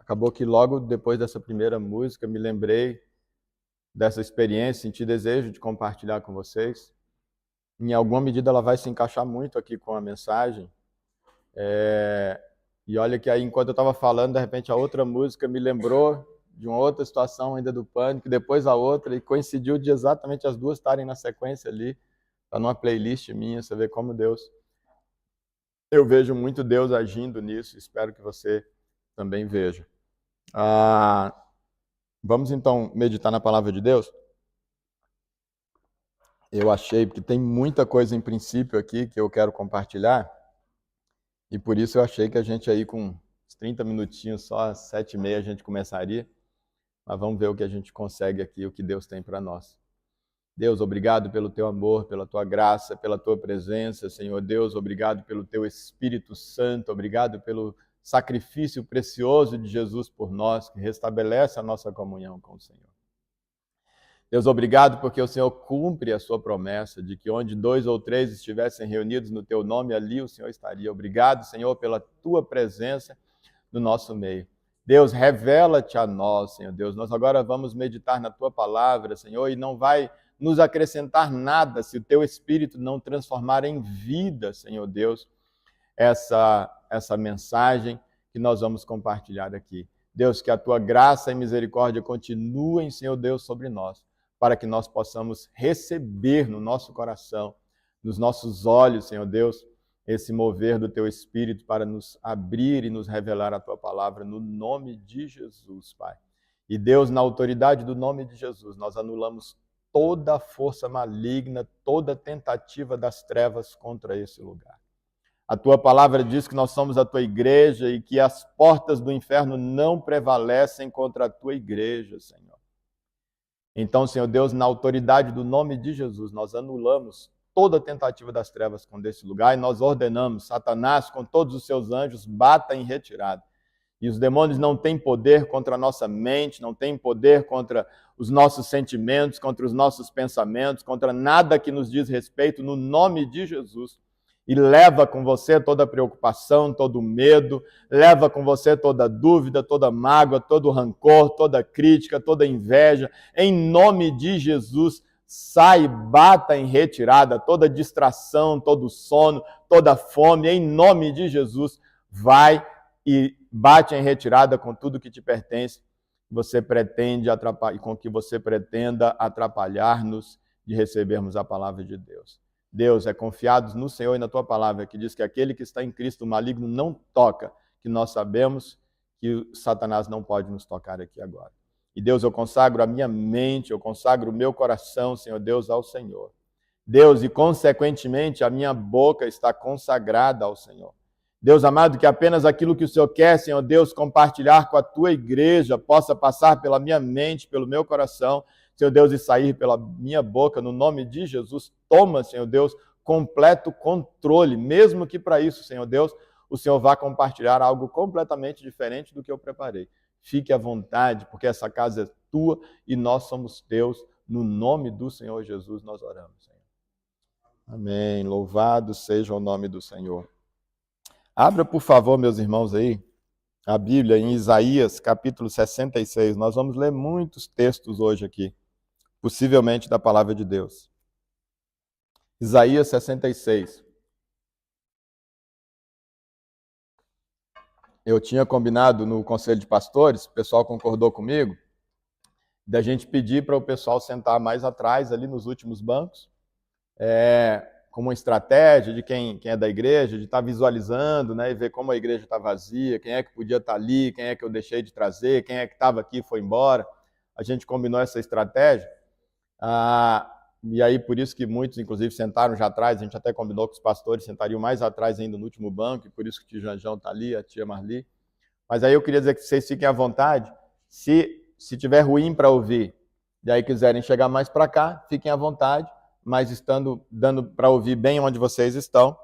acabou que logo depois dessa primeira música me lembrei dessa experiência, senti desejo de compartilhar com vocês. Em alguma medida ela vai se encaixar muito aqui com a mensagem. E olha que aí, enquanto eu estava falando, de repente a outra música me lembrou de uma outra situação ainda do Pânico, depois a outra, e coincidiu de exatamente as duas estarem na sequência ali. Está numa playlist minha, você vê como Deus... Eu vejo muito Deus agindo nisso, espero que você também veja. Vamos então meditar na palavra de Deus? Eu achei, porque tem muita coisa em princípio aqui que eu quero compartilhar, e por isso eu achei que a gente aí com uns 30 minutinhos, só às 7h30 a gente começaria, mas vamos ver o que a gente consegue aqui, o que Deus tem para nós. Deus, obrigado pelo teu amor, pela tua graça, pela tua presença, Senhor Deus, obrigado pelo teu Espírito Santo, obrigado pelo sacrifício precioso de Jesus por nós, que restabelece a nossa comunhão com o Senhor. Deus, obrigado porque o Senhor cumpre a sua promessa de que onde 2 ou 3 estivessem reunidos no teu nome, ali o Senhor estaria. Obrigado, Senhor, pela tua presença no nosso meio. Deus, revela-te a nós, Senhor Deus. Nós agora vamos meditar na tua palavra, Senhor, e não vai nos acrescentar nada se o teu Espírito não transformar em vida, Senhor Deus, essa mensagem que nós vamos compartilhar aqui. Deus, que a tua graça e misericórdia continuem, Senhor Deus, sobre nós, para que nós possamos receber no nosso coração, nos nossos olhos, Senhor Deus, esse mover do teu Espírito para nos abrir e nos revelar a tua palavra no nome de Jesus, Pai. E Deus, na autoridade do nome de Jesus, nós anulamos toda a força maligna, toda tentativa das trevas contra esse lugar. A tua palavra diz que nós somos a tua igreja e que as portas do inferno não prevalecem contra a tua igreja, Senhor. Então, Senhor Deus, na autoridade do nome de Jesus, nós anulamos toda tentativa das trevas contra esse lugar e nós ordenamos, Satanás, com todos os seus anjos, bata em retirada. E os demônios não têm poder contra a nossa mente, não têm poder contra os nossos sentimentos, contra os nossos pensamentos, contra nada que nos diz respeito, no nome de Jesus. E leva com você toda preocupação, todo medo, leva com você toda dúvida, toda mágoa, todo rancor, toda crítica, toda inveja. Em nome de Jesus, sai, bata em retirada toda distração, todo sono, toda fome. Em nome de Jesus, vai e bate em retirada com tudo que te pertence, você pretende atrapalhar, com que você pretenda atrapalhar-nos de recebermos a palavra de Deus. Deus, é confiados no Senhor e na tua palavra, que diz que aquele que está em Cristo, o maligno não toca, que nós sabemos que Satanás não pode nos tocar aqui agora. E Deus, eu consagro a minha mente, eu consagro o meu coração, Senhor Deus, ao Senhor. Deus, e consequentemente a minha boca está consagrada ao Senhor. Deus amado, que apenas aquilo que o Senhor quer, Senhor Deus, compartilhar com a tua igreja, possa passar pela minha mente, pelo meu coração, Senhor Deus, e sair pela minha boca, no nome de Jesus. Toma, Senhor Deus, completo controle, mesmo que para isso, Senhor Deus, o Senhor vá compartilhar algo completamente diferente do que eu preparei. Fique à vontade, porque essa casa é tua e nós somos teus. No nome do Senhor Jesus nós oramos, Senhor. Amém. Louvado seja o nome do Senhor. Abra, por favor, meus irmãos, aí, a Bíblia em Isaías, capítulo 66. Nós vamos ler muitos textos hoje aqui, possivelmente da palavra de Deus. Isaías 66. Eu tinha combinado no Conselho de Pastores, o pessoal concordou comigo, da gente pedir para o pessoal sentar mais atrás, ali nos últimos bancos, como uma estratégia de quem é da igreja, de estar visualizando, né, e ver como a igreja está vazia, quem é que podia estar ali, quem é que eu deixei de trazer, quem é que estava aqui e foi embora. A gente combinou essa estratégia, e aí por isso que muitos, inclusive, sentaram já atrás. A gente até combinou que os pastores sentariam mais atrás ainda no último banco, e por isso que o tio Janjão está ali, a tia Marli. Mas aí eu queria dizer que vocês fiquem à vontade, se tiver ruim para ouvir, e aí quiserem chegar mais para cá, fiquem à vontade, mas dando para ouvir bem onde vocês estão,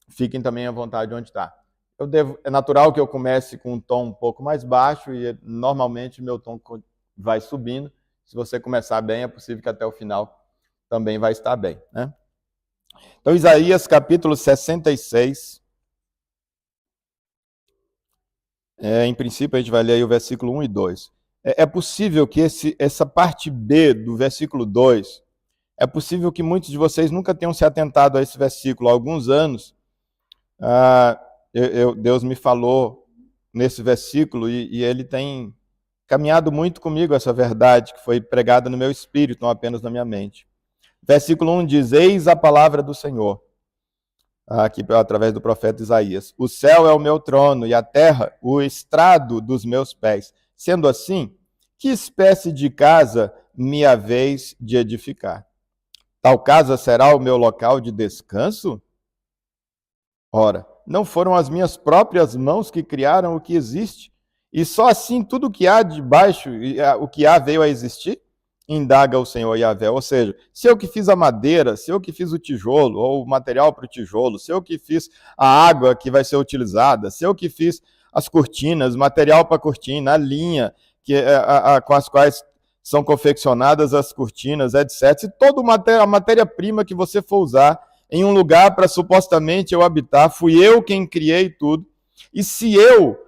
fiquem também à vontade onde está. É natural que eu comece com um tom um pouco mais baixo e normalmente meu tom vai subindo. Se você começar bem, é possível que até o final também vai estar bem, né? Então, Isaías capítulo 66. Em princípio, a gente vai ler aí o versículo 1 e 2. É possível que essa parte B do versículo 2, é possível que muitos de vocês nunca tenham se atentado a esse versículo. Há alguns anos, Deus me falou nesse versículo e ele tem caminhado muito comigo essa verdade que foi pregada no meu espírito, não apenas na minha mente. Versículo 1 diz: Eis a palavra do Senhor, aqui através do profeta Isaías. O céu é o meu trono e a terra o estrado dos meus pés. Sendo assim, que espécie de casa me haveis de edificar? Tal casa será o meu local de descanso? Ora, não foram as minhas próprias mãos que criaram o que existe? E só assim tudo o que há debaixo, o que há veio a existir? Indaga o Senhor Yahvé. Ou seja, se eu que fiz a madeira, se eu que fiz o tijolo, ou o material para o tijolo, se eu que fiz a água que vai ser utilizada, se eu que fiz as cortinas, material para cortina, a linha com as quais são confeccionadas as cortinas, etc. Se toda a matéria-prima que você for usar em um lugar para supostamente eu habitar, fui eu quem criei tudo. E se eu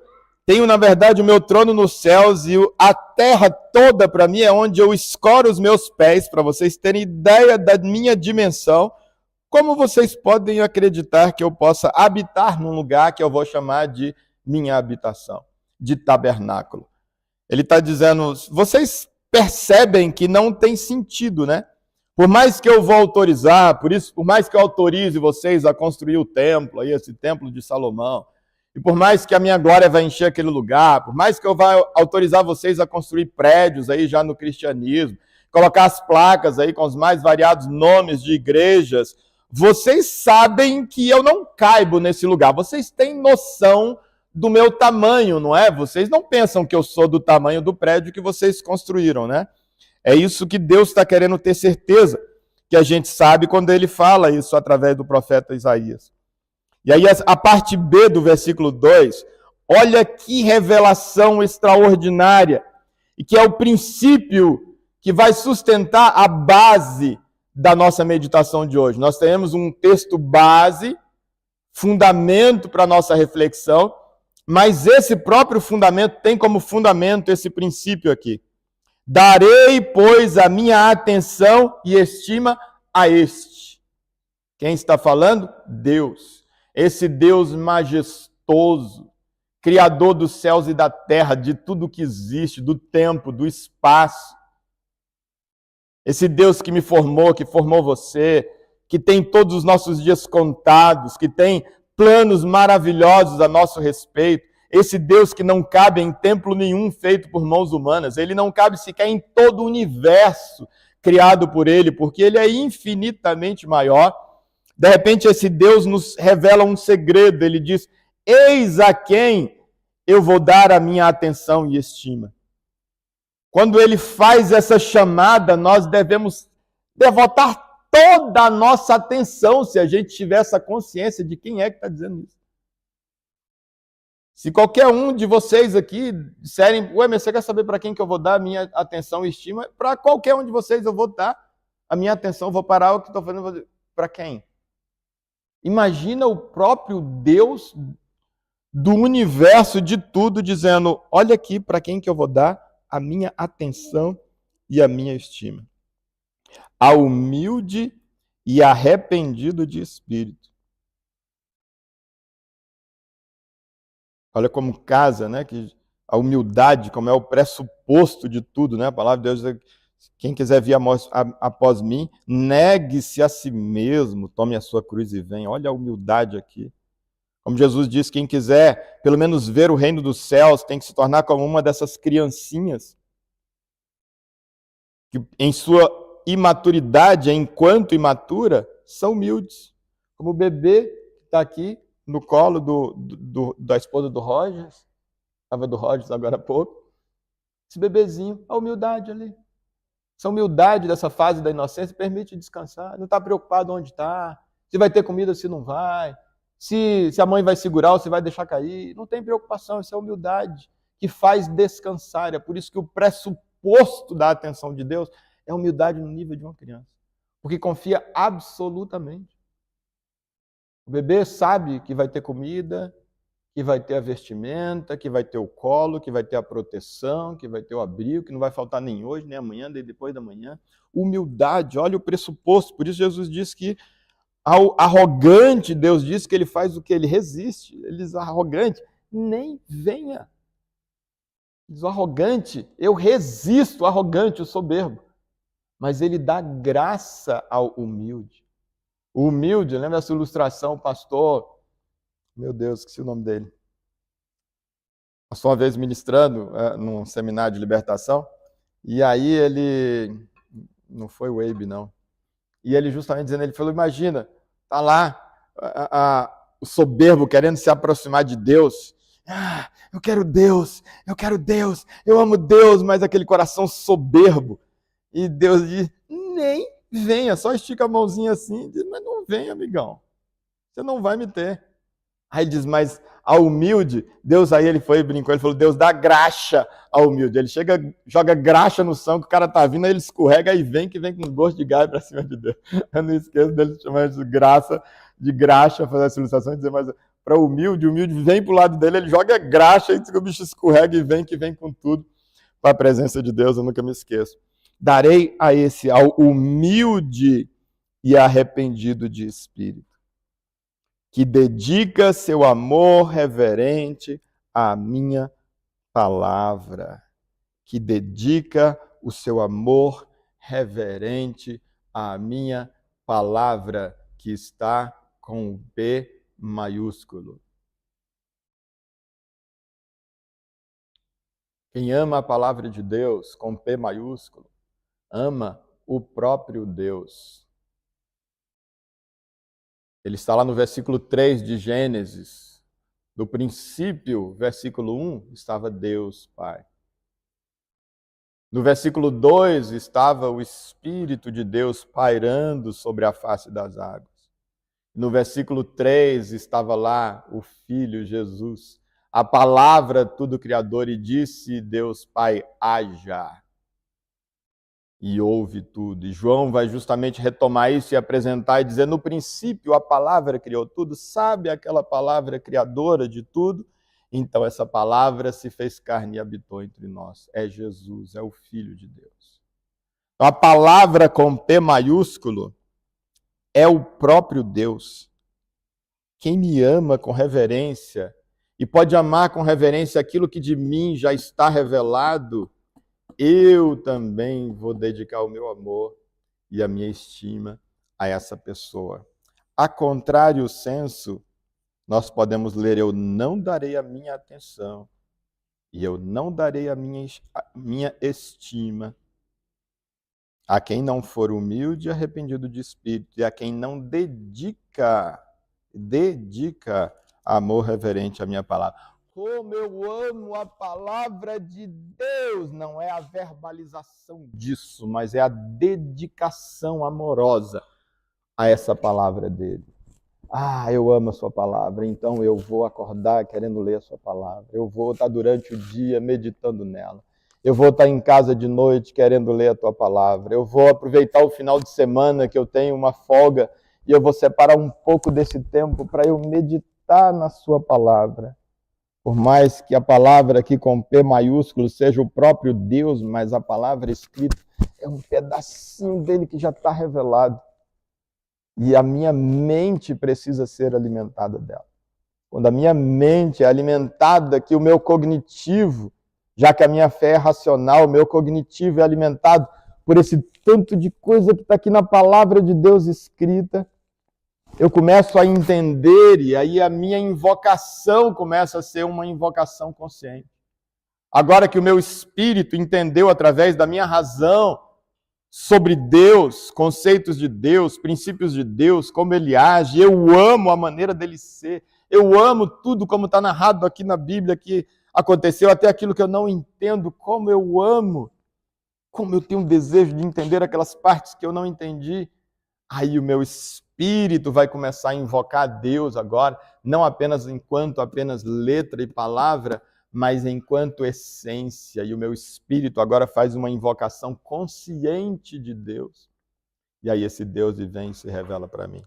tenho, na verdade, o meu trono nos céus e a terra toda para mim é onde eu escoro os meus pés, para vocês terem ideia da minha dimensão, como vocês podem acreditar que eu possa habitar num lugar que eu vou chamar de minha habitação, de tabernáculo? Ele está dizendo, vocês percebem que não tem sentido, né? Por mais que eu vou autorizar, por mais que eu autorize vocês a construir o templo, aí esse templo de Salomão, e por mais que a minha glória vai encher aquele lugar, por mais que eu vá autorizar vocês a construir prédios aí já no cristianismo, colocar as placas aí com os mais variados nomes de igrejas, vocês sabem que eu não caibo nesse lugar. Vocês têm noção do meu tamanho, não é? Vocês não pensam que eu sou do tamanho do prédio que vocês construíram, né? É isso que Deus está querendo ter certeza, que a gente sabe quando ele fala isso através do profeta Isaías. E aí a parte B do versículo 2, olha que revelação extraordinária, e que é o princípio que vai sustentar a base da nossa meditação de hoje. Nós temos um texto base, fundamento para a nossa reflexão, mas esse próprio fundamento tem como fundamento esse princípio aqui. Darei, pois, a minha atenção e estima a este. Quem está falando? Deus. Esse Deus majestoso, Criador dos céus e da terra, de tudo que existe, do tempo, do espaço. Esse Deus que me formou, que formou você, que tem todos os nossos dias contados, que tem planos maravilhosos a nosso respeito. Esse Deus que não cabe em templo nenhum feito por mãos humanas. Ele não cabe sequer em todo o universo criado por ele, porque ele é infinitamente maior. De repente, esse Deus nos revela um segredo. Ele diz, eis a quem eu vou dar a minha atenção e estima. Quando ele faz essa chamada, nós devemos devotar toda a nossa atenção, se a gente tiver essa consciência de quem é que está dizendo isso. Se qualquer um de vocês aqui disserem, ué, mas você quer saber para quem que eu vou dar a minha atenção e estima? Para qualquer um de vocês eu vou dar a minha atenção, vou parar o que estou fazendo, para quem? Imagina o próprio Deus do universo, de tudo, dizendo, olha aqui para quem que eu vou dar a minha atenção e a minha estima. A humilde e arrependido de espírito. Olha como casa, né? Que a humildade, como é o pressuposto de tudo, né? A palavra de Deus diz, quem quiser vir após mim, negue-se a si mesmo, tome a sua cruz e venha. Olha a humildade aqui. Como Jesus diz, quem quiser pelo menos ver o reino dos céus tem que se tornar como uma dessas criancinhas que em sua imaturidade, enquanto imatura, são humildes. Como o bebê que está aqui no colo da esposa do Rogers, estava do Rogers agora há pouco, esse bebezinho, a humildade ali. Essa humildade dessa fase da inocência permite descansar, não está preocupado onde está, se vai ter comida, se não vai, se a mãe vai segurar ou se vai deixar cair, não tem preocupação, isso é humildade que faz descansar. É por isso que o pressuposto da atenção de Deus é a humildade no nível de uma criança, porque confia absolutamente. O bebê sabe que vai ter comida, que vai ter a vestimenta, que vai ter o colo, que vai ter a proteção, que vai ter o abrigo, que não vai faltar nem hoje, nem amanhã, nem depois da manhã. Humildade, olha o pressuposto. Por isso Jesus diz que ao arrogante, Deus diz que ele faz o que? Ele resiste. Ele diz, arrogante, nem venha. Diz, o arrogante, eu resisto, o arrogante, o soberbo. Mas ele dá graça ao humilde. O humilde, lembra dessa ilustração, o pastor, meu Deus, esqueci o nome dele. Passou uma vez ministrando num seminário de libertação, e aí ele, não foi o Weibe, não, e ele justamente dizendo, ele falou, imagina, tá lá o soberbo querendo se aproximar de Deus, eu quero Deus, eu amo Deus, mas aquele coração soberbo, e Deus diz, nem venha, só estica a mãozinha assim, e diz, mas não venha, amigão, você não vai me ter. Aí ele diz, mas a humilde, Deus aí ele foi e brincou, ele falou, Deus dá graxa ao humilde. Ele chega, joga graxa no sangue, o cara tá vindo, aí ele escorrega e vem com gosto de gás para cima de Deus. Eu não esqueço dele chamar de graça, de graxa, fazer essa ilustração e dizer, mas para o humilde vem pro lado dele, ele joga graxa, aí o bicho escorrega e vem com tudo para a presença de Deus, eu nunca me esqueço. Darei a esse, ao humilde e arrependido de espírito, que dedica seu amor reverente à minha palavra, que dedica o seu amor reverente à minha palavra, que está com o P maiúsculo. Quem ama a palavra de Deus com P maiúsculo, ama o próprio Deus. Ele está lá no versículo 3 de Gênesis. No princípio, versículo 1, estava Deus, Pai. No versículo 2, estava o Espírito de Deus pairando sobre a face das águas. No versículo 3, estava lá o Filho Jesus, a palavra tudo criador, e disse Deus Pai, haja. E ouve tudo. E João vai justamente retomar isso e apresentar e dizer, no princípio a palavra criou tudo, sabe aquela palavra criadora de tudo? Então essa palavra se fez carne e habitou entre nós. É Jesus, é o Filho de Deus. Então a palavra com P maiúsculo é o próprio Deus. Quem me ama com reverência e pode amar com reverência aquilo que de mim já está revelado, eu também vou dedicar o meu amor e a minha estima a essa pessoa. A contrário senso, nós podemos ler, eu não darei a minha atenção e eu não darei a minha estima a quem não for humilde e arrependido de espírito, e a quem não dedica amor reverente à minha palavra. Como eu amo a palavra de Deus, não é a verbalização disso, mas é a dedicação amorosa a essa palavra dele. Eu amo a sua palavra, então eu vou acordar querendo ler a sua palavra. Eu vou estar durante o dia meditando nela. Eu vou estar em casa de noite querendo ler a tua palavra. Eu vou aproveitar o final de semana que eu tenho uma folga e eu vou separar um pouco desse tempo para eu meditar na sua palavra. Por mais que a palavra aqui com P maiúsculo seja o próprio Deus, mas a palavra escrita é um pedacinho dele que já está revelado. E a minha mente precisa ser alimentada dela. Quando a minha mente é alimentada, que o meu cognitivo, já que a minha fé é racional, o meu cognitivo é alimentado por esse tanto de coisa que está aqui na palavra de Deus escrita, eu começo a entender e aí a minha invocação começa a ser uma invocação consciente. Agora que o meu espírito entendeu através da minha razão sobre Deus, conceitos de Deus, princípios de Deus, como ele age, eu amo a maneira dele ser, eu amo tudo como está narrado aqui na Bíblia, que aconteceu, até aquilo que eu não entendo, como eu amo, como eu tenho um desejo de entender aquelas partes que eu não entendi. Aí o meu espírito vai começar a invocar a Deus agora, não apenas enquanto apenas letra e palavra, mas enquanto essência. E o meu espírito agora faz uma invocação consciente de Deus. E aí esse Deus vem e se revela para mim.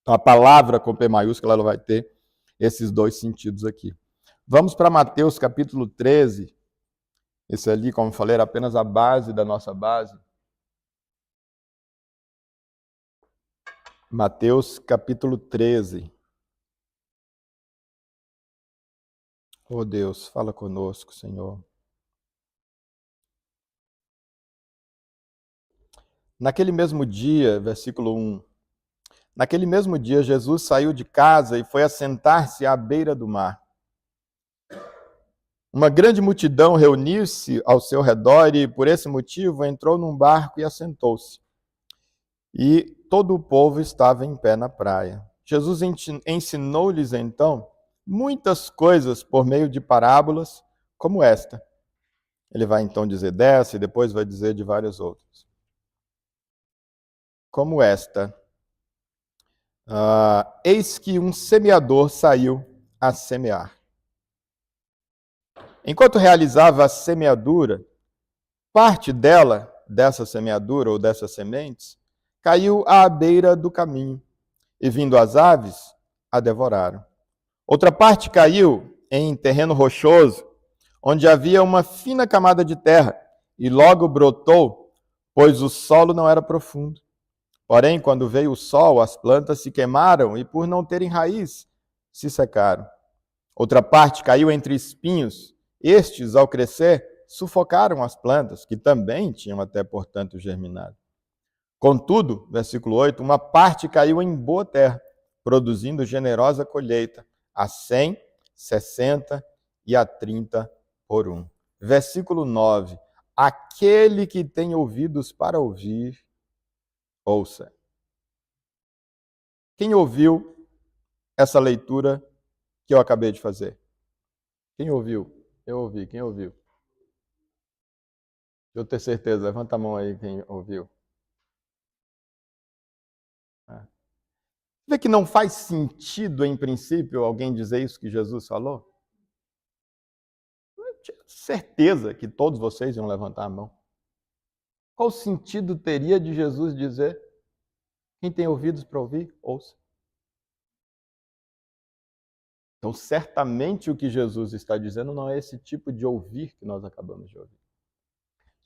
Então a palavra com P maiúscula ela vai ter esses dois sentidos aqui. Vamos para Mateus capítulo 13. Esse ali, como eu falei, era apenas a base da nossa base. Mateus capítulo 13. Oh Deus, fala conosco, Senhor. Naquele mesmo dia, versículo 1. Naquele mesmo dia, Jesus saiu de casa e foi assentar-se à beira do mar. Uma grande multidão reuniu-se ao seu redor e, por esse motivo, entrou num barco e assentou-se. E todo o povo estava em pé na praia. Jesus ensinou-lhes, então, muitas coisas por meio de parábolas como esta. Ele vai, então, dizer dessa e depois vai dizer de várias outras. Como esta. Eis que um semeador saiu a semear. Enquanto realizava a semeadura, parte dela, dessa semeadura ou dessas sementes, caiu à beira do caminho, e vindo as aves, a devoraram. Outra parte caiu em terreno rochoso, onde havia uma fina camada de terra, e logo brotou, pois o solo não era profundo. Porém, quando veio o sol, as plantas se queimaram e, por não terem raiz, se secaram. Outra parte caiu entre espinhos. Estes, ao crescer, sufocaram as plantas, que também tinham até, portanto, germinado. Contudo, versículo 8, uma parte caiu em boa terra, produzindo generosa colheita, a 100, 60 e a 30 por 1. Versículo 9, aquele que tem ouvidos para ouvir, ouça. Quem ouviu essa leitura que eu acabei de fazer? Quem ouviu? Eu ouvi. Quem ouviu? Eu tenho certeza. Levanta a mão aí quem ouviu. Vê que não faz sentido, em princípio, alguém dizer isso que Jesus falou? Eu tinha certeza que todos vocês iam levantar a mão. Qual sentido teria de Jesus dizer: quem tem ouvidos para ouvir, ouça? Então, certamente o que Jesus está dizendo não é esse tipo de ouvir que nós acabamos de ouvir.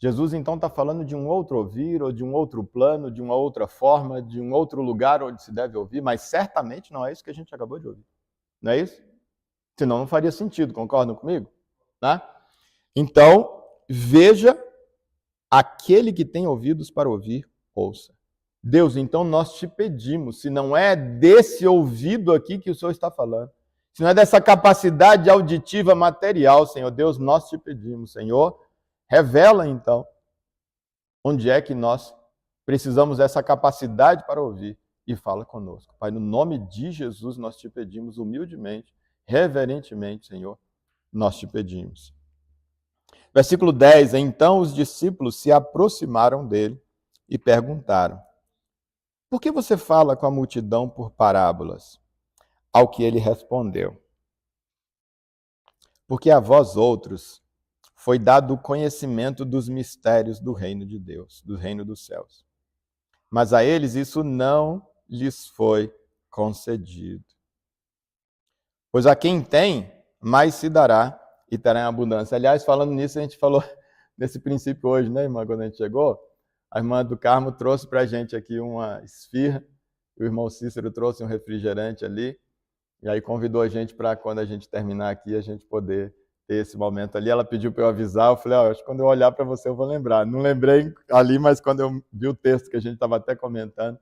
Jesus, então, está falando de um outro ouvir, ou de um outro plano, de uma outra forma, de um outro lugar onde se deve ouvir, mas certamente não é isso que a gente acabou de ouvir. Não é isso? Senão não faria sentido, concordam comigo? Né? Então, veja, aquele que tem ouvidos para ouvir, ouça. Deus, então nós te pedimos, se não é desse ouvido aqui que o Senhor está falando, se não é dessa capacidade auditiva material, Senhor Deus, nós te pedimos, Senhor, revela então onde é que nós precisamos dessa capacidade para ouvir e fala conosco. Pai, no nome de Jesus nós te pedimos humildemente, reverentemente, Senhor, nós te pedimos. Versículo 10, então os discípulos se aproximaram dele e perguntaram: por que você fala com a multidão por parábolas? Ao que ele respondeu: porque a vós outros foi dado o conhecimento dos mistérios do reino de Deus, do reino dos céus. Mas a eles isso não lhes foi concedido. Pois a quem tem, mais se dará e terá em abundância. Aliás, falando nisso, a gente falou nesse princípio hoje, né, irmã, quando a gente chegou? A irmã do Carmo trouxe para a gente aqui uma esfirra, o irmão Cícero trouxe um refrigerante ali, e aí convidou a gente para, quando a gente terminar aqui, a gente poder ter esse momento ali. Ela pediu para eu avisar, eu falei, acho que quando eu olhar para você eu vou lembrar. Não lembrei ali, mas quando eu vi o texto que a gente estava até comentando,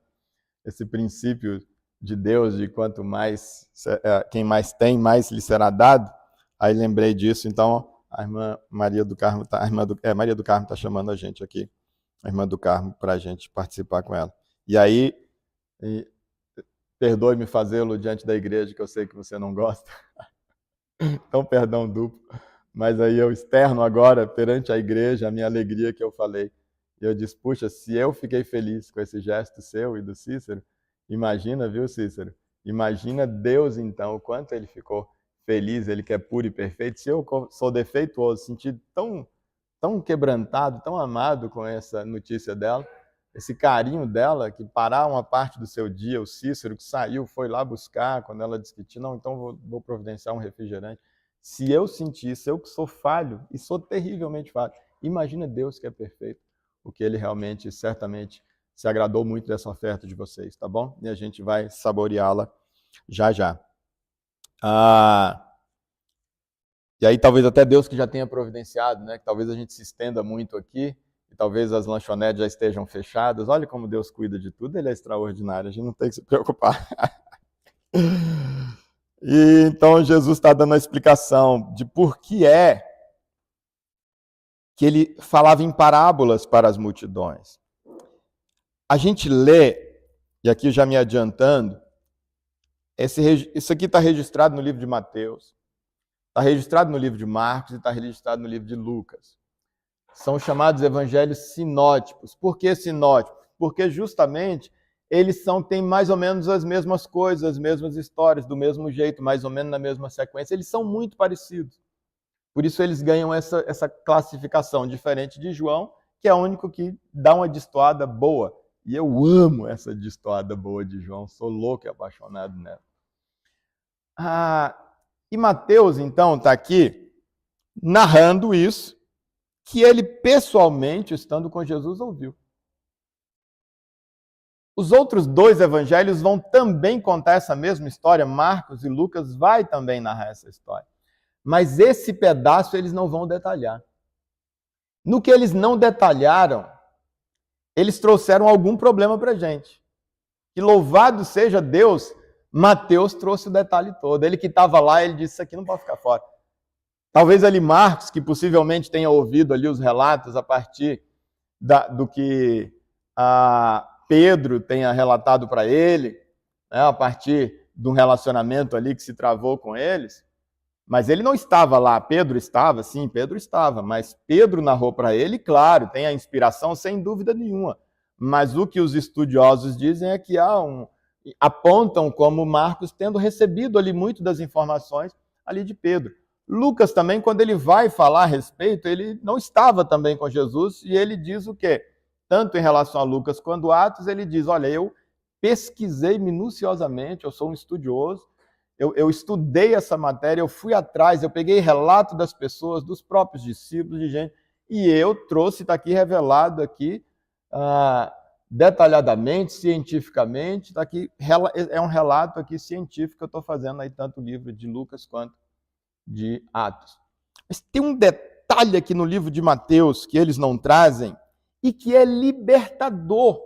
esse princípio de Deus, de quanto mais, quem mais tem, mais lhe será dado, aí lembrei disso. Então, a irmã Maria do Carmo Maria do Carmo está chamando a gente aqui, a irmã do Carmo, para a gente participar com ela. E aí, perdoe-me fazê-lo diante da igreja, que eu sei que você não gosta. Então, perdão duplo. Mas aí eu externo agora, perante a igreja, a minha alegria que eu falei. E eu disse, puxa, se eu fiquei feliz com esse gesto seu e do Cícero, imagina, viu, Cícero? Imagina Deus, então, o quanto ele ficou feliz, ele que é puro e perfeito. Se eu sou defeituoso, senti tão quebrantado, tão amado com essa notícia dela, esse carinho dela, que parar uma parte do seu dia, o Cícero que saiu, foi lá buscar, quando ela disse que tinha, não, então vou providenciar um refrigerante. Se eu sentir isso, eu que sou falho, e sou terrivelmente falho, imagina Deus que é perfeito, o que ele realmente, certamente, se agradou muito dessa oferta de vocês, tá bom? E a gente vai saboreá-la já já. E aí talvez até Deus que já tenha providenciado, né? Que talvez a gente se estenda muito aqui, e talvez as lanchonetes já estejam fechadas. Olha como Deus cuida de tudo, ele é extraordinário, a gente não tem que se preocupar. E então Jesus está dando a explicação de por que é que ele falava em parábolas para as multidões. A gente lê, e aqui já me adiantando, isso aqui está registrado no livro de Mateus, está registrado no livro de Marcos e está registrado no livro de Lucas. São chamados evangelhos sinóticos. Por que sinóticos? Porque justamente eles têm mais ou menos as mesmas coisas, as mesmas histórias, do mesmo jeito, mais ou menos na mesma sequência. Eles são muito parecidos. Por isso eles ganham essa classificação, diferente de João, que é o único que dá uma destoada boa. E eu amo essa destoada boa de João, sou louco e apaixonado nela. E Mateus, então, está aqui narrando isso, que ele pessoalmente, estando com Jesus, ouviu. Os outros dois evangelhos vão também contar essa mesma história, Marcos e Lucas vai também narrar essa história. Mas esse pedaço eles não vão detalhar. No que eles não detalharam, eles trouxeram algum problema para a gente. E louvado seja Deus, Mateus trouxe o detalhe todo. Ele que estava lá, ele disse, isso aqui não pode ficar fora. Talvez ali Marcos, que possivelmente tenha ouvido ali os relatos a partir do que Pedro tenha relatado para ele, né, a partir de um relacionamento ali que se travou com eles, mas ele não estava lá. Pedro estava, sim, Pedro estava, mas Pedro narrou para ele, claro, tem a inspiração sem dúvida nenhuma, mas o que os estudiosos dizem é que apontam como Marcos tendo recebido ali muito das informações ali de Pedro. Lucas também, quando ele vai falar a respeito, ele não estava também com Jesus, e ele diz o quê? Tanto em relação a Lucas quanto a Atos, ele diz, olha, eu pesquisei minuciosamente, eu sou um estudioso, eu estudei essa matéria, eu fui atrás, eu peguei relato das pessoas, dos próprios discípulos, de gente, e eu trouxe, está aqui revelado aqui, detalhadamente, cientificamente, está aqui, é um relato aqui científico que eu estou fazendo aí, tanto o livro de Lucas quanto de Atos. Mas tem um detalhe aqui no livro de Mateus que eles não trazem e que é libertador.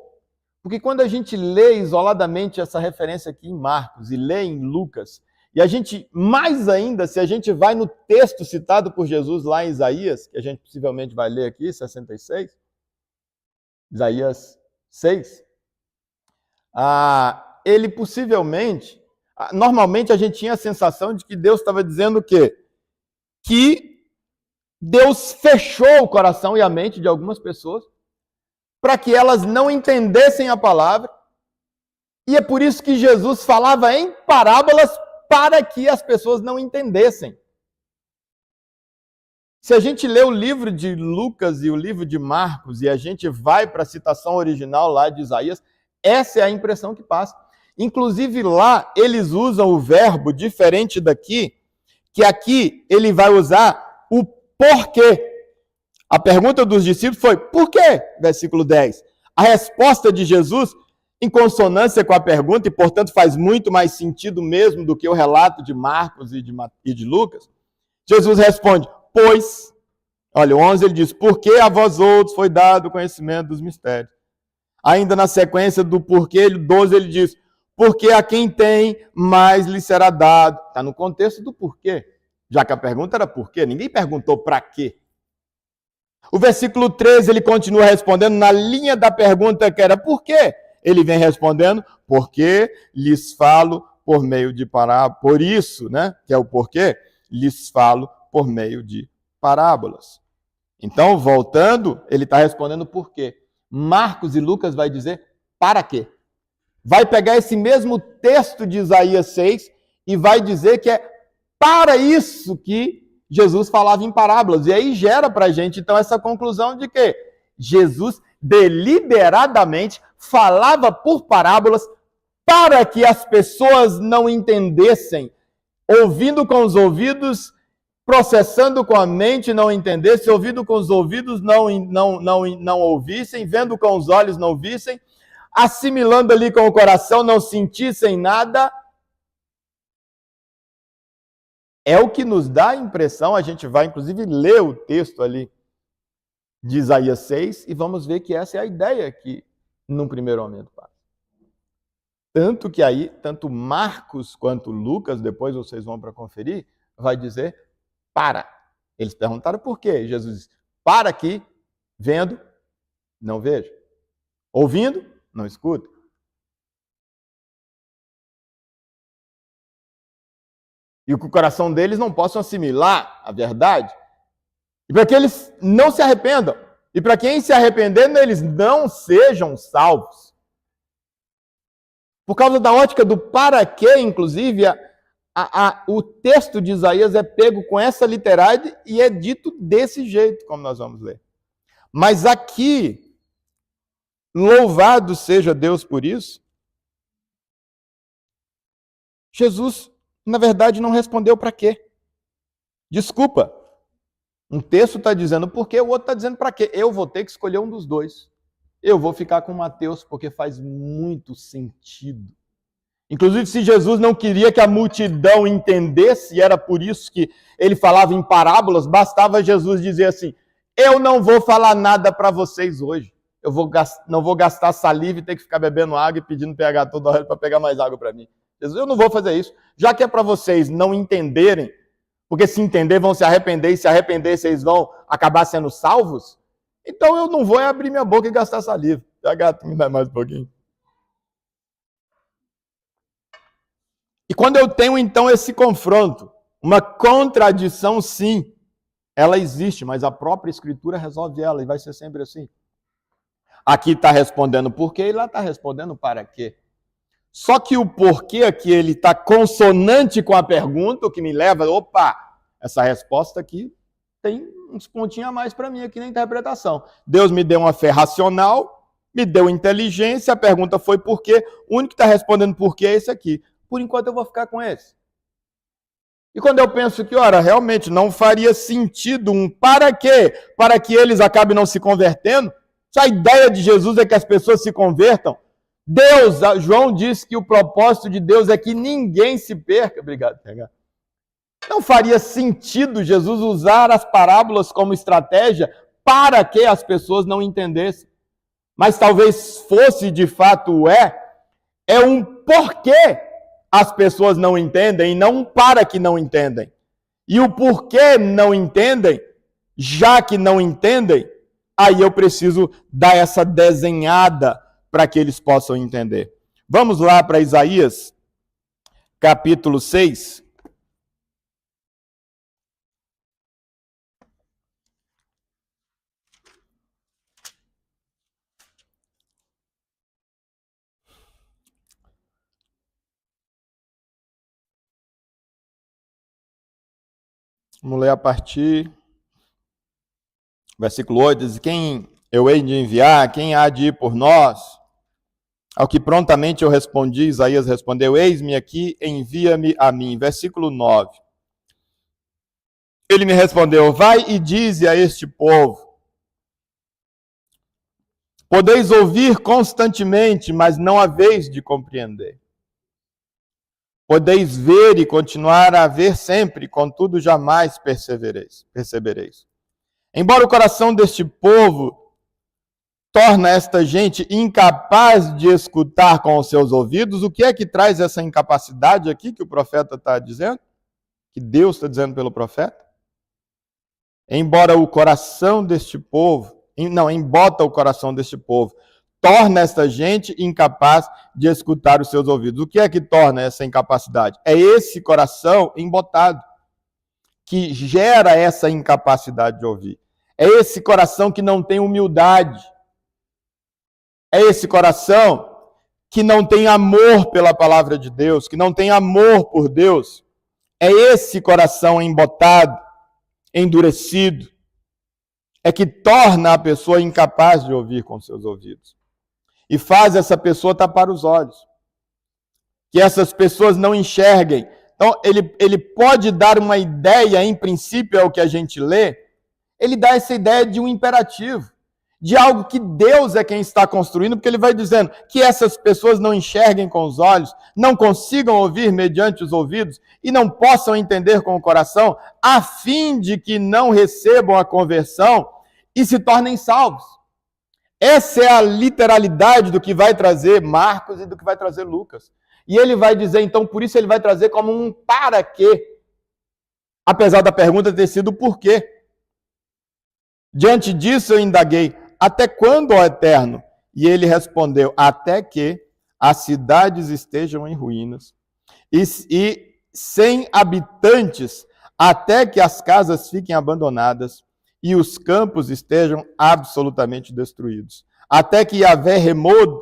Porque quando a gente lê isoladamente essa referência aqui em Marcos e lê em Lucas, e a gente, mais ainda, se a gente vai no texto citado por Jesus lá em Isaías, que a gente possivelmente vai ler aqui, 66, Isaías 6, ele possivelmente, normalmente a gente tinha a sensação de que Deus estava dizendo o quê? Que Deus fechou o coração e a mente de algumas pessoas para que elas não entendessem a palavra, e é por isso que Jesus falava em parábolas para que as pessoas não entendessem. Se a gente lê o livro de Lucas e o livro de Marcos e a gente vai para a citação original lá de Isaías, essa é a impressão que passa. Inclusive lá eles usam o verbo diferente daqui, que aqui ele vai usar o porquê. A pergunta dos discípulos foi, por quê? Versículo 10. A resposta de Jesus, em consonância com a pergunta, e portanto faz muito mais sentido mesmo do que o relato de Marcos e de Lucas, Jesus responde, pois, olha, o 11 ele diz, porque a vós outros foi dado o conhecimento dos mistérios. Ainda na sequência do porquê, o 12 ele diz, porque a quem tem, mais lhe será dado. Está no contexto do porquê, já que a pergunta era porquê, ninguém perguntou para quê. O versículo 13, ele continua respondendo na linha da pergunta que era por quê? Ele vem respondendo, porque lhes falo por meio de parábolas. Por isso, né, que é o porquê, lhes falo por meio de parábolas. Então, voltando, ele está respondendo por quê. Marcos e Lucas vai dizer para quê. Vai pegar esse mesmo texto de Isaías 6 e vai dizer que é para isso que Jesus falava em parábolas. E aí gera para a gente, então, essa conclusão de que Jesus deliberadamente falava por parábolas para que as pessoas não entendessem, ouvindo com os ouvidos, processando com a mente, não entendessem, ouvindo com os ouvidos, não ouvissem, vendo com os olhos, não vissem, assimilando ali com o coração, não sentissem nada. É o que nos dá a impressão, a gente vai inclusive ler o texto ali de Isaías 6 e vamos ver que essa é a ideia que, num primeiro momento, passa. Tanto que aí, tanto Marcos quanto Lucas, depois vocês vão para conferir, vai dizer, para. Eles perguntaram por quê? Jesus disse, para aqui, vendo, não vejo. Ouvindo, não escuto. E que o coração deles não possam assimilar a verdade. E para que eles não se arrependam. E para quem se arrependendo, eles não sejam salvos. Por causa da ótica do para quê, inclusive, o texto de Isaías é pego com essa literalidade e é dito desse jeito, como nós vamos ler. Mas aqui, louvado seja Deus por isso, Jesus, na verdade, não respondeu para quê. Desculpa. Um texto está dizendo por quê, o outro está dizendo para quê. Eu vou ter que escolher um dos dois. Eu vou ficar com Mateus, porque faz muito sentido. Inclusive, se Jesus não queria que a multidão entendesse, e era por isso que ele falava em parábolas, bastava Jesus dizer assim, eu não vou falar nada para vocês hoje. Não vou gastar saliva e ter que ficar bebendo água e pedindo PH toda hora para pegar mais água para mim. Jesus, eu não vou fazer isso. Já que é para vocês não entenderem, porque se entender vão se arrepender, e se arrepender vocês vão acabar sendo salvos, então eu não vou abrir minha boca e gastar saliva. PH, me dá mais um pouquinho. E quando eu tenho, então, esse confronto, uma contradição, sim, ela existe, mas a própria Escritura resolve ela, e vai ser sempre assim. Aqui está respondendo por quê, e lá está respondendo para quê. Só que o porquê aqui, ele está consonante com a pergunta, o que me leva, opa, essa resposta aqui tem uns pontinhos a mais para mim aqui na interpretação. Deus me deu uma fé racional, me deu inteligência, a pergunta foi por quê, o único que está respondendo por quê é esse aqui. Por enquanto eu vou ficar com esse. E quando eu penso que, ora, realmente não faria sentido um para quê? Para que eles acabem não se convertendo? Se a ideia de Jesus é que as pessoas se convertam, Deus, João disse que o propósito de Deus é que ninguém se perca. Obrigado, PH. Não faria sentido Jesus usar as parábolas como estratégia para que as pessoas não entendessem. Mas talvez fosse, de fato, é um porquê as pessoas não entendem e não um para que não entendem. E o porquê não entendem, já que não entendem, aí eu preciso dar essa desenhada para que eles possam entender. Vamos lá para Isaías, capítulo 6. Vamos ler a partir versículo 8, diz, quem eu hei de enviar, quem há de ir por nós? Ao que prontamente eu respondi, Isaías respondeu, eis-me aqui, envia-me a mim. Versículo 9. Ele me respondeu, vai e dize a este povo, podeis ouvir constantemente, mas não haveis de compreender. Podeis ver e continuar a ver sempre, contudo jamais percebereis. Embora o coração deste povo torna esta gente incapaz de escutar com os seus ouvidos, o que é que traz essa incapacidade aqui que o profeta está dizendo? Que Deus está dizendo pelo profeta? Embora o coração deste povo, embota o coração deste povo, torna esta gente incapaz de escutar os seus ouvidos. O que é que torna essa incapacidade? É esse coração embotado que gera essa incapacidade de ouvir. É esse coração que não tem humildade. É esse coração que não tem amor pela palavra de Deus, que não tem amor por Deus. É esse coração embotado, endurecido, é que torna a pessoa incapaz de ouvir com seus ouvidos. E faz essa pessoa tapar os olhos. Que essas pessoas não enxerguem. Então, ele pode dar uma ideia, em princípio, é o que a gente lê, ele dá essa ideia de um imperativo, de algo que Deus é quem está construindo, porque ele vai dizendo que essas pessoas não enxerguem com os olhos, não consigam ouvir mediante os ouvidos e não possam entender com o coração, a fim de que não recebam a conversão e se tornem salvos. Essa é a literalidade do que vai trazer Marcos e do que vai trazer Lucas. E ele vai dizer, então, por isso ele vai trazer como um para quê, apesar da pergunta ter sido por quê. Diante disso eu indaguei, até quando, ó Eterno? E ele respondeu, até que as cidades estejam em ruínas e sem habitantes, até que as casas fiquem abandonadas e os campos estejam absolutamente destruídos. Até que Yahvé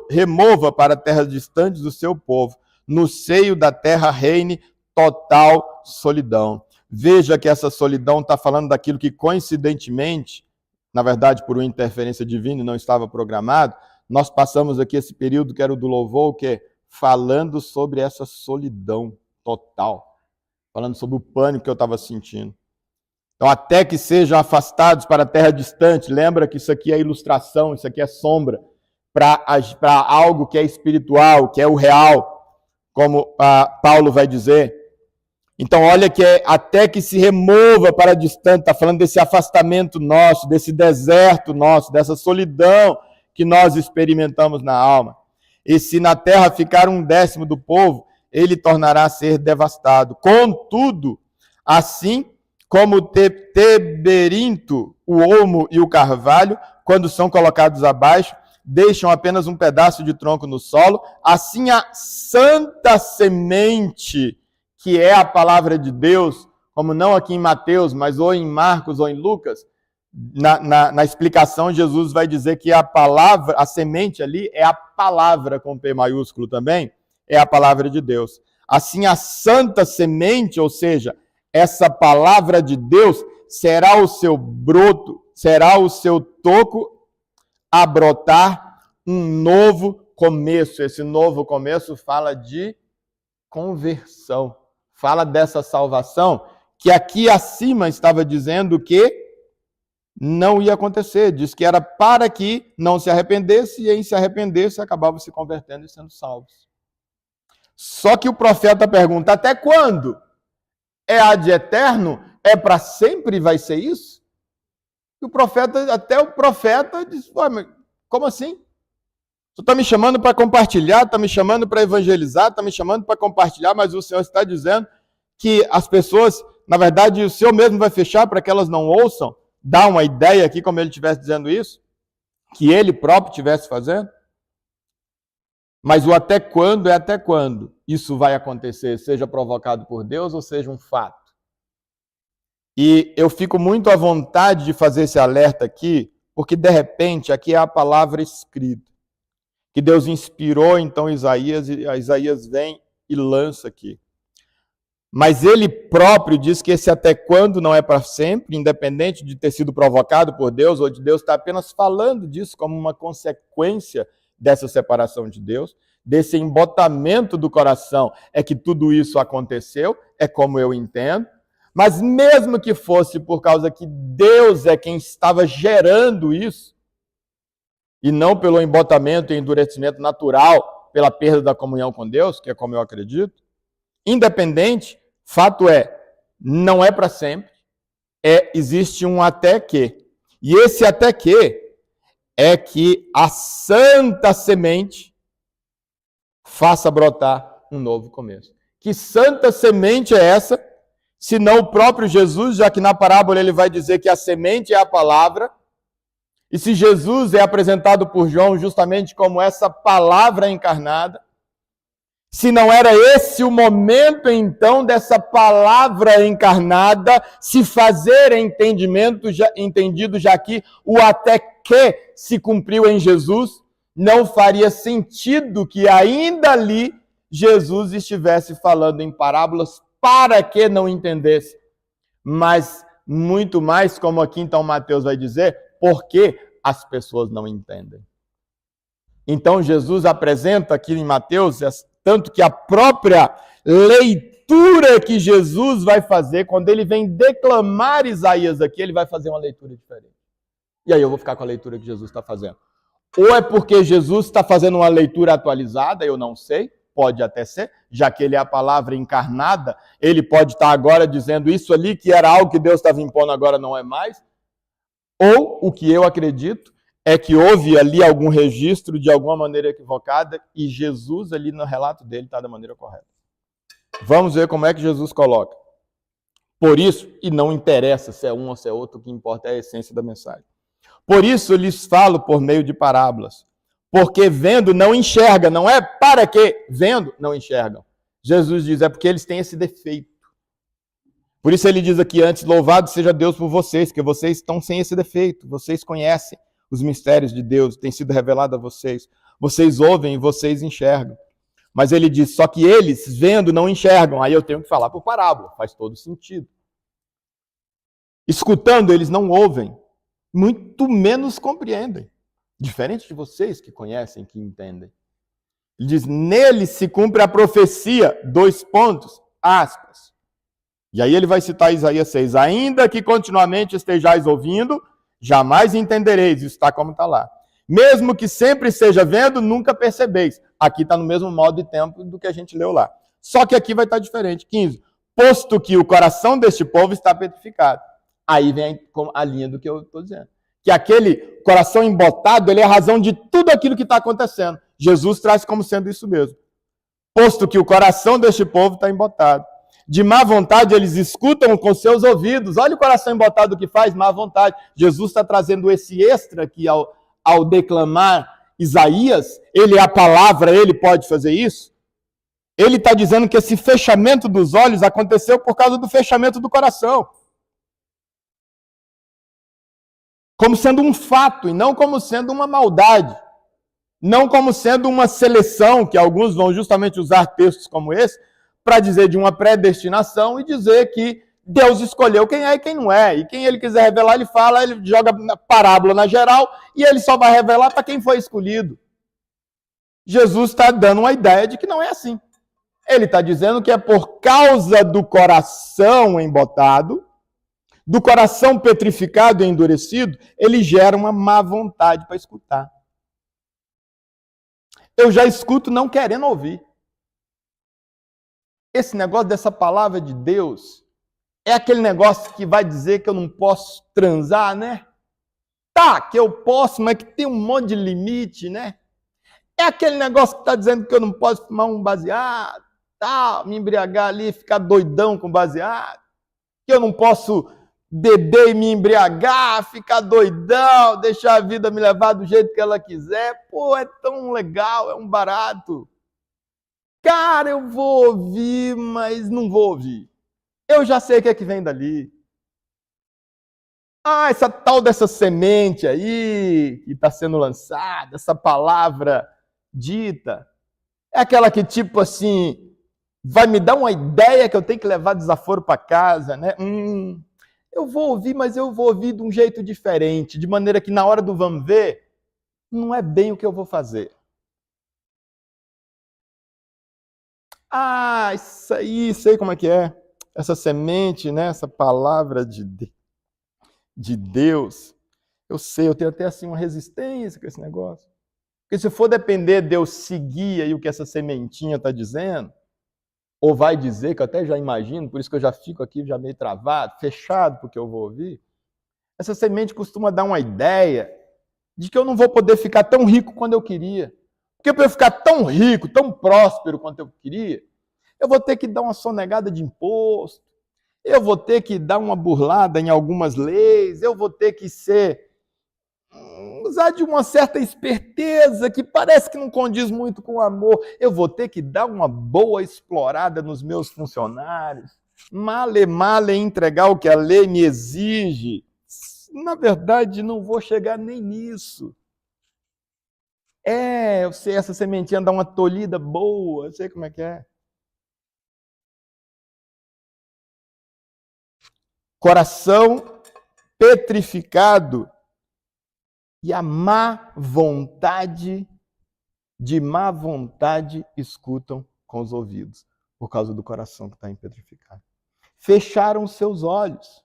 remova para terras distantes o seu povo, no seio da terra reine total solidão. Veja que essa solidão está falando daquilo que coincidentemente, na verdade, por uma interferência divina, não estava programado. Nós passamos aqui esse período que era o do louvor, que é falando sobre essa solidão total, falando sobre o pânico que eu estava sentindo. Então, até que sejam afastados para a terra distante, lembra que isso aqui é ilustração, isso aqui é sombra, para algo que é espiritual, que é o real, como Paulo vai dizer. Então, olha que é até que se remova para distante, está falando desse afastamento nosso, desse deserto nosso, dessa solidão que nós experimentamos na alma. E se na terra ficar 1/10 do povo, ele tornará a ser devastado. Contudo, assim como o terebinto, o olmo e o carvalho, quando são colocados abaixo, deixam apenas um pedaço de tronco no solo, assim a santa semente, que é a palavra de Deus, como não aqui em Mateus, mas ou em Marcos ou em Lucas, na explicação Jesus vai dizer que a palavra, a semente ali é a palavra com P maiúsculo também, é a palavra de Deus. Assim a santa semente, ou seja, essa palavra de Deus será o seu broto, será o seu toco a brotar um novo começo. Esse novo começo fala de conversão. Fala dessa salvação que aqui acima estava dizendo que não ia acontecer. Diz que era para que não se arrependesse e em se arrependesse acabava se convertendo e sendo salvos. Só que o profeta pergunta, até quando? É ad eterno? É para sempre vai ser isso? E até o profeta diz, mas como assim? Você está me chamando para compartilhar, está me chamando para evangelizar, está me chamando para compartilhar, mas o Senhor está dizendo que as pessoas, na verdade, o Senhor mesmo vai fechar para que elas não ouçam, dá uma ideia aqui como ele estivesse dizendo isso, que ele próprio estivesse fazendo. Mas o até quando é até quando isso vai acontecer, seja provocado por Deus ou seja um fato. E eu fico muito à vontade de fazer esse alerta aqui, porque de repente aqui é a palavra escrita, que Deus inspirou então Isaías, e Isaías vem e lança aqui. Mas ele próprio diz que esse até quando não é para sempre, independente de ter sido provocado por Deus, ou de Deus estar apenas falando disso como uma consequência dessa separação de Deus, desse embotamento do coração, é que tudo isso aconteceu, é como eu entendo. Mas mesmo que fosse por causa que Deus é quem estava gerando isso, e não pelo embotamento e endurecimento natural, pela perda da comunhão com Deus, que é como eu acredito, independente, fato é, não é para sempre, existe um até que. E esse até que é que a santa semente faça brotar um novo começo. Que santa semente é essa? Senão o próprio Jesus, já que na parábola ele vai dizer que a semente é a palavra, e se Jesus é apresentado por João justamente como essa palavra encarnada, se não era esse o momento então dessa palavra encarnada se fazer entendido já que o até que se cumpriu em Jesus, não faria sentido que ainda ali Jesus estivesse falando em parábolas para que não entendesse. Mas muito mais, como aqui então Mateus vai dizer, porque as pessoas não entendem. Então Jesus apresenta aqui em Mateus, tanto que a própria leitura que Jesus vai fazer, quando ele vem declamar Isaías aqui, ele vai fazer uma leitura diferente. E aí eu vou ficar com a leitura que Jesus está fazendo. Ou é porque Jesus está fazendo uma leitura atualizada, eu não sei, pode até ser, já que ele é a palavra encarnada, ele pode estar agora dizendo isso ali, que era algo que Deus estava impondo, agora não é mais. Ou, o que eu acredito, é que houve ali algum registro de alguma maneira equivocada e Jesus ali no relato dele está da maneira correta. Vamos ver como é que Jesus coloca. Por isso, e não interessa se é um ou se é outro, o que importa é a essência da mensagem. Por isso lhes falo por meio de parábolas, porque vendo não enxerga, não é para que vendo não enxergam. Jesus diz, é porque eles têm esse defeito. Por isso ele diz aqui antes, louvado seja Deus por vocês, que vocês estão sem esse defeito, vocês conhecem os mistérios de Deus, tem sido revelado a vocês. Vocês ouvem e vocês enxergam. Mas ele diz, só que eles, vendo, não enxergam. Aí eu tenho que falar por parábola, faz todo sentido. Escutando, eles não ouvem, muito menos compreendem. Diferente de vocês que conhecem, que entendem. Ele diz, nele se cumpre a profecia, 2 pontos, aspas. E aí ele vai citar Isaías 6, ainda que continuamente estejais ouvindo, jamais entendereis. Isso está como está lá. Mesmo que sempre esteja vendo, nunca percebeis. Aqui está no mesmo modo e tempo do que a gente leu lá. Só que aqui vai estar diferente. 15. Posto que o coração deste povo está petrificado. Aí vem a linha do que eu estou dizendo. Que aquele coração embotado, ele é a razão de tudo aquilo que está acontecendo. Jesus traz como sendo isso mesmo. Posto que o coração deste povo está embotado. De má vontade eles escutam com seus ouvidos. Olha o coração embotado que faz, má vontade. Jesus está trazendo esse extra aqui ao declamar Isaías. Ele é a palavra, ele pode fazer isso. Ele está dizendo que esse fechamento dos olhos aconteceu por causa do fechamento do coração. Como sendo um fato e não como sendo uma maldade. Não como sendo uma seleção, que alguns vão justamente usar textos como esse, para dizer de uma predestinação e dizer que Deus escolheu quem é e quem não é. E quem ele quiser revelar, ele fala, ele joga parábola na geral e ele só vai revelar para quem foi escolhido. Jesus está dando uma ideia de que não é assim. Ele está dizendo que é por causa do coração embotado, do coração petrificado e endurecido, ele gera uma má vontade para escutar. Eu já escuto não querendo ouvir. Esse negócio dessa palavra de Deus é aquele negócio que vai dizer que eu não posso transar, né? Tá, que eu posso, mas que tem um monte de limite, né? É aquele negócio que está dizendo que eu não posso fumar um baseado, tá, me embriagar ali, ficar doidão com baseado, que eu não posso beber e me embriagar, ficar doidão, deixar a vida me levar do jeito que ela quiser. Pô, é tão legal, é um barato. Cara, eu vou ouvir, mas não vou ouvir. Eu já sei o que é que vem dali. Ah, essa tal dessa semente aí que está sendo lançada, essa palavra dita, é aquela que tipo assim, vai me dar uma ideia que eu tenho que levar desaforo para casa, né? Eu vou ouvir, mas eu vou ouvir de um jeito diferente, de maneira que na hora do vamos ver, não é bem o que eu vou fazer. Ah, isso aí, sei como é que é. Essa semente, né? Essa palavra de Deus. Eu sei, eu tenho até assim uma resistência com esse negócio. Porque se for depender de eu seguir aí o que essa sementinha está dizendo, ou vai dizer, que eu até já imagino, por isso que eu já fico aqui já meio travado, fechado porque eu vou ouvir, essa semente costuma dar uma ideia de que eu não vou poder ficar tão rico quanto eu queria. Porque para eu ficar tão rico, tão próspero quanto eu queria, eu vou ter que dar uma sonegada de imposto, eu vou ter que dar uma burlada em algumas leis, eu vou ter que usar de uma certa esperteza que parece que não condiz muito com o amor. Eu vou ter que dar uma boa explorada nos meus funcionários, male entregar o que a lei me exige. Na verdade, não vou chegar nem nisso. Eu sei, essa sementinha dá uma tolhida boa, eu sei como é que é. Coração petrificado, 2 pontos, e a má vontade, de má vontade escutam com os ouvidos, por causa do coração que está petrificado. Fecharam seus olhos,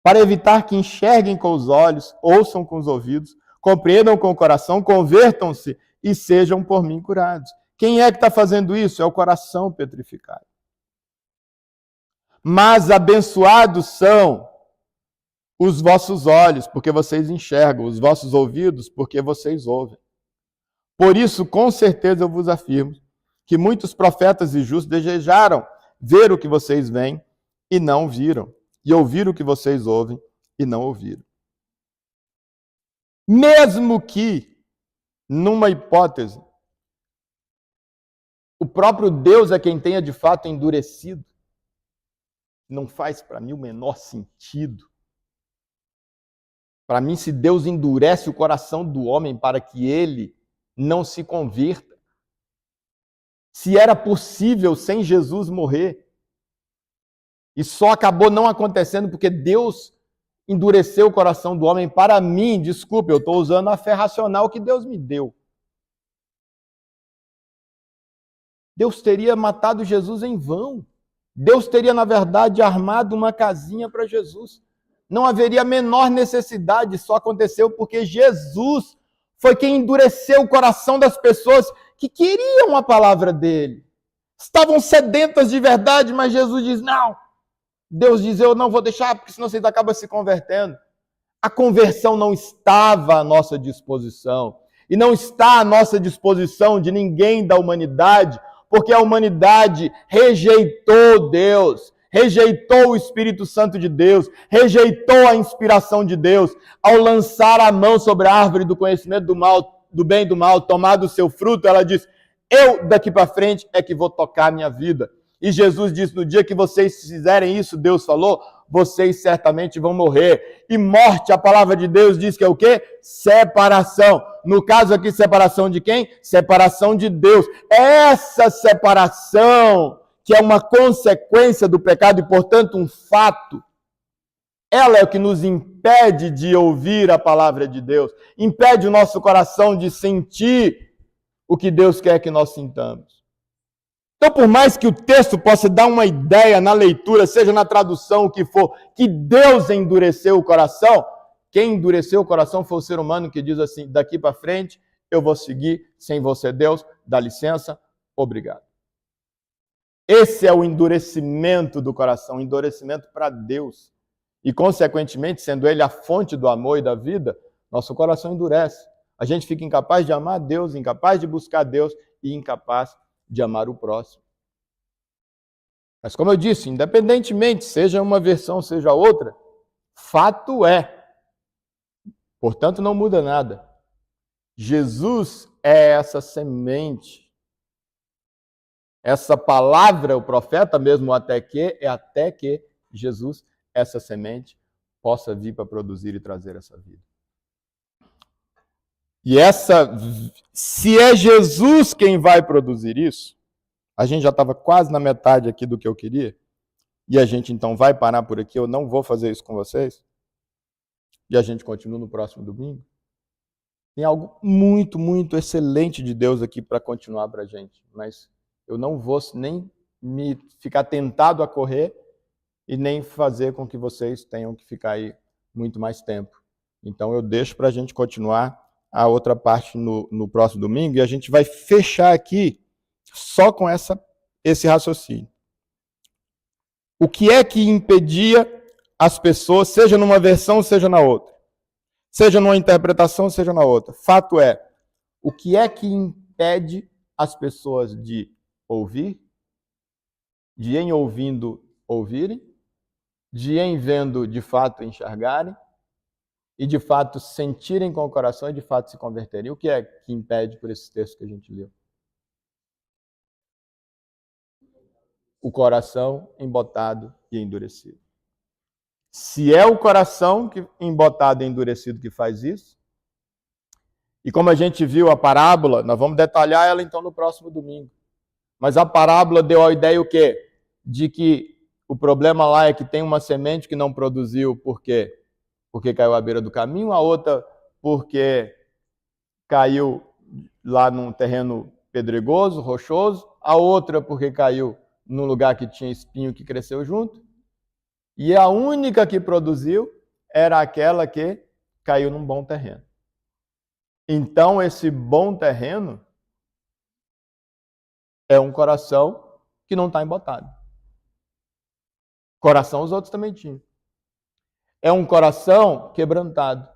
para evitar que enxerguem com os olhos, ouçam com os ouvidos, compreendam com o coração, convertam-se e sejam por mim curados. Quem é que está fazendo isso? É o coração petrificado. Mas abençoados são os vossos olhos, porque vocês enxergam, os vossos ouvidos, porque vocês ouvem. Por isso, com certeza eu vos afirmo, que muitos profetas e justos desejaram ver o que vocês veem e não viram, e ouvir o que vocês ouvem e não ouviram. Mesmo que, numa hipótese, o próprio Deus é quem tenha de fato endurecido, não faz para mim o menor sentido. Para mim, se Deus endurece o coração do homem para que ele não se convirta, se era possível sem Jesus morrer, e só acabou não acontecendo porque Deus endureceu o coração do homem, para mim, desculpe, eu estou usando a fé racional que Deus me deu. Deus teria matado Jesus em vão. Deus teria, na verdade, armado uma casinha para Jesus. Não haveria a menor necessidade, só aconteceu porque Jesus foi quem endureceu o coração das pessoas que queriam a palavra dele. Estavam sedentas de verdade, mas Jesus diz, não. Deus diz, eu não vou deixar, porque senão vocês acabam se convertendo. A conversão não estava à nossa disposição. E não está à nossa disposição de ninguém da humanidade, porque a humanidade rejeitou Deus, rejeitou o Espírito Santo de Deus, rejeitou a inspiração de Deus, ao lançar a mão sobre a árvore do conhecimento do mal, do bem e do mal, tomado o seu fruto, ela diz, eu daqui para frente é que vou tocar a minha vida. E Jesus disse, no dia que vocês fizerem isso, Deus falou, vocês certamente vão morrer. E morte, a palavra de Deus diz que é o quê? Separação. No caso aqui, separação de quem? Separação de Deus. Essa separação, que é uma consequência do pecado e, portanto, um fato, ela é o que nos impede de ouvir a palavra de Deus, impede o nosso coração de sentir o que Deus quer que nós sintamos. Então, por mais que o texto possa dar uma ideia na leitura, seja na tradução, o que for, que Deus endureceu o coração, quem endureceu o coração foi o ser humano que diz assim, daqui para frente eu vou seguir sem você, Deus, dá licença, obrigado. Esse é o endurecimento do coração, endurecimento para Deus. E, consequentemente, sendo Ele a fonte do amor e da vida, nosso coração endurece. A gente fica incapaz de amar Deus, incapaz de buscar Deus e incapaz de amar o próximo. Mas, como eu disse, independentemente, seja uma versão, seja outra, fato é, portanto, não muda nada. Jesus é essa semente. Essa palavra, o profeta mesmo, até que Jesus, essa semente, possa vir para produzir e trazer essa vida. E se é Jesus quem vai produzir isso, a gente já estava quase na metade aqui do que eu queria, e a gente então vai parar por aqui, eu não vou fazer isso com vocês, e a gente continua no próximo domingo. Tem algo muito, muito excelente de Deus aqui para continuar para a gente, mas eu não vou nem me ficar tentado a correr e nem fazer com que vocês tenham que ficar aí muito mais tempo. Então eu deixo para a gente continuar a outra parte no próximo domingo, e a gente vai fechar aqui só com esse raciocínio. O que é que impedia as pessoas, seja numa versão, seja na outra, seja numa interpretação, seja na outra? Fato é, o que é que impede as pessoas de ouvir, de em ouvindo ouvirem, de em vendo de fato enxergarem, e de fato sentirem com o coração e de fato se converterem? O que é que impede por esse texto que a gente leu? O coração embotado e endurecido. Se é o coração embotado e endurecido que faz isso, e como a gente viu a parábola, nós vamos detalhar ela então no próximo domingo, mas a parábola deu a ideia o quê? De que o problema lá é que tem uma semente que não produziu, por quê? Porque caiu à beira do caminho, a outra porque caiu lá num terreno pedregoso, rochoso, a outra porque caiu num lugar que tinha espinho que cresceu junto, e a única que produziu era aquela que caiu num bom terreno. Então, esse bom terreno é um coração que não está embotado. Coração os outros também tinham. É um coração quebrantado.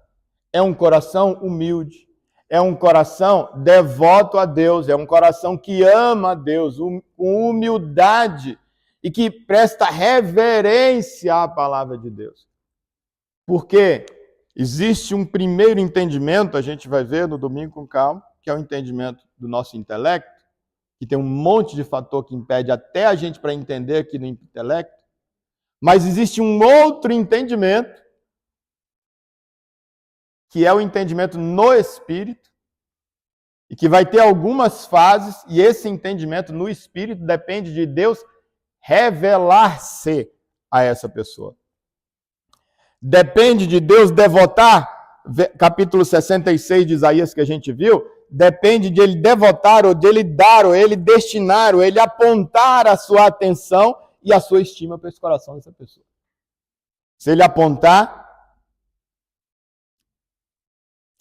É um coração humilde. É um coração devoto a Deus. É um coração que ama a Deus com humildade e que presta reverência à palavra de Deus. Porque existe um primeiro entendimento, a gente vai ver no domingo com calma, que é o entendimento do nosso intelecto, que tem um monte de fator que impede até a gente para entender aqui no intelecto. Mas existe um outro entendimento, que é o entendimento no Espírito, e que vai ter algumas fases, e esse entendimento no Espírito depende de Deus revelar-se a essa pessoa. Depende de Deus devotar, capítulo 66 de Isaías que a gente viu, depende de ele devotar, ou de ele dar, ou ele destinar, ou ele apontar a sua atenção e a sua estima para esse coração dessa pessoa. Se ele apontar,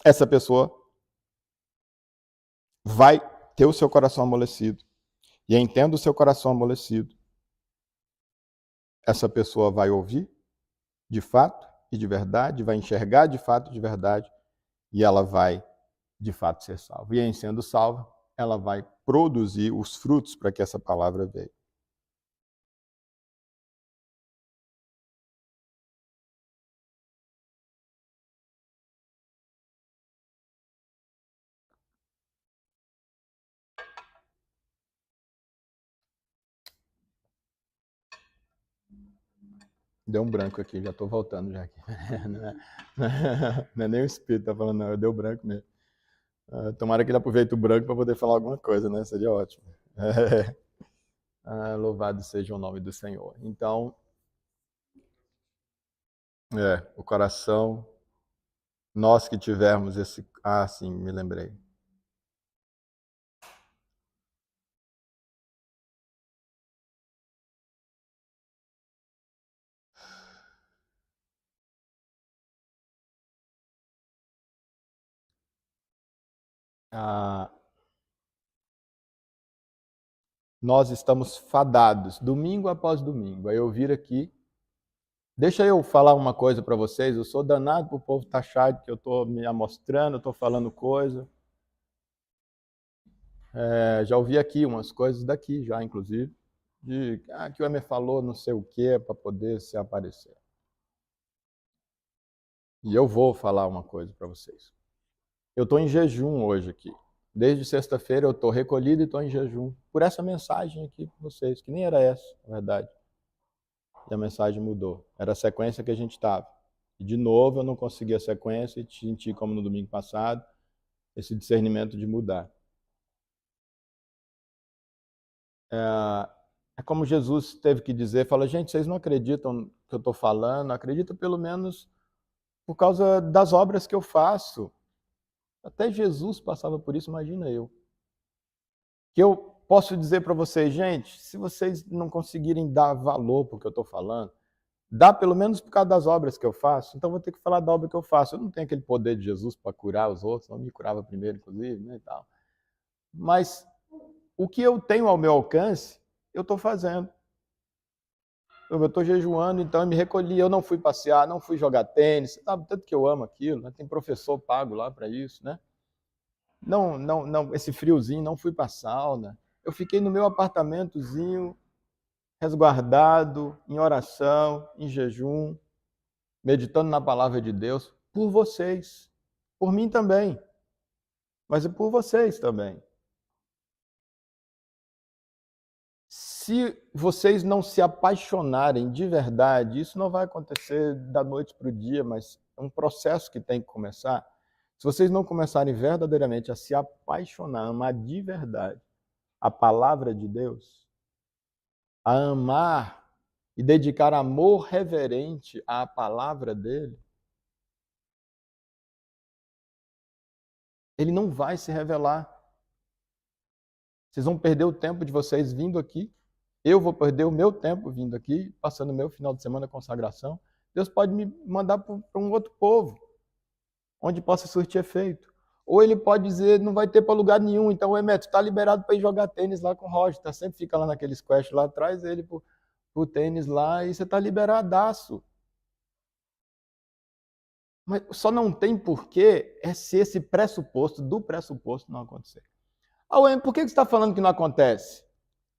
essa pessoa vai ter o seu coração amolecido. E entenda o seu coração amolecido. Essa pessoa vai ouvir, de fato e de verdade, vai enxergar de fato e de verdade, e ela vai, de fato, ser salva. E em sendo salva, ela vai produzir os frutos para que essa palavra veio. Deu um branco aqui, já estou voltando já aqui. Não é nem o Espírito que está falando, não, deu branco mesmo. Tomara que ele aproveite o branco para poder falar alguma coisa, né? Seria ótimo. Louvado seja o nome do Senhor. Então, o coração, nós que tivermos esse... sim, me lembrei. Nós estamos fadados, domingo após domingo, a eu vir aqui. Deixa eu falar uma coisa para vocês, eu sou danado para o povo taxar que eu estou me amostrando, estou falando coisa. Já ouvi aqui umas coisas daqui já, inclusive, de que o Emer falou não sei o que para poder se aparecer. E eu vou falar uma coisa para vocês. Eu estou em jejum hoje aqui. Desde sexta-feira eu estou recolhido e estou em jejum por essa mensagem aqui para vocês, que nem era essa, na verdade. E a mensagem mudou. Era a sequência que a gente estava. E de novo eu não consegui a sequência e senti, como no domingo passado, esse discernimento de mudar. É como Jesus teve que dizer, fala, gente, vocês não acreditam no que eu estou falando, acredita pelo menos por causa das obras que eu faço. Até Jesus passava por isso, imagina eu. Que eu posso dizer para vocês, gente, se vocês não conseguirem dar valor para o que eu estou falando, dá pelo menos por causa das obras que eu faço, então vou ter que falar da obra que eu faço. Eu não tenho aquele poder de Jesus para curar os outros, não me curava primeiro, inclusive, né, e tal. Mas o que eu tenho ao meu alcance, eu estou fazendo. Eu estou jejuando, então eu me recolhi, eu não fui passear, não fui jogar tênis, sabe? Tanto que eu amo aquilo, né? Tem professor pago lá para isso, né? Não, esse friozinho, não fui para sauna. Eu fiquei no meu apartamentozinho, resguardado, em oração, em jejum, meditando na palavra de Deus, por vocês, por mim também, mas é por vocês também. Se vocês não se apaixonarem de verdade, isso não vai acontecer da noite para o dia, mas é um processo que tem que começar. Se vocês não começarem verdadeiramente a se apaixonar, a amar de verdade a palavra de Deus, a amar e dedicar amor reverente à palavra dele, Ele não vai se revelar. Vocês vão perder o tempo de vocês vindo aqui. Eu vou perder o meu tempo vindo aqui, passando o meu final de semana de consagração. Deus pode me mandar para um outro povo, onde possa surtir efeito. Ou ele pode dizer, não vai ter para lugar nenhum, então, Emeto, está liberado para ir jogar tênis lá com o Roger, tá? Sempre fica lá naquele squash lá, traz ele pro tênis lá e você está liberadaço. Mas só não tem porquê se esse pressuposto do pressuposto não acontecer. Por que você está falando que não acontece?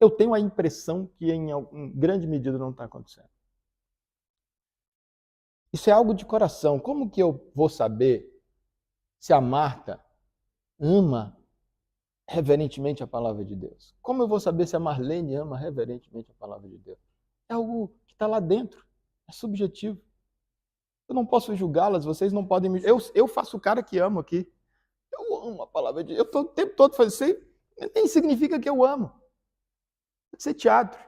Eu tenho a impressão que em grande medida não está acontecendo. Isso é algo de coração. Como que eu vou saber se a Marta ama reverentemente a palavra de Deus? Como eu vou saber se a Marlene ama reverentemente a palavra de Deus? É algo que está lá dentro. É subjetivo. Eu não posso julgá-las, vocês não podem me... Eu faço o cara que amo aqui. Eu amo a palavra de Deus. Eu estou o tempo todo fazendo isso. Nem significa que eu amo. Pode ser teatro.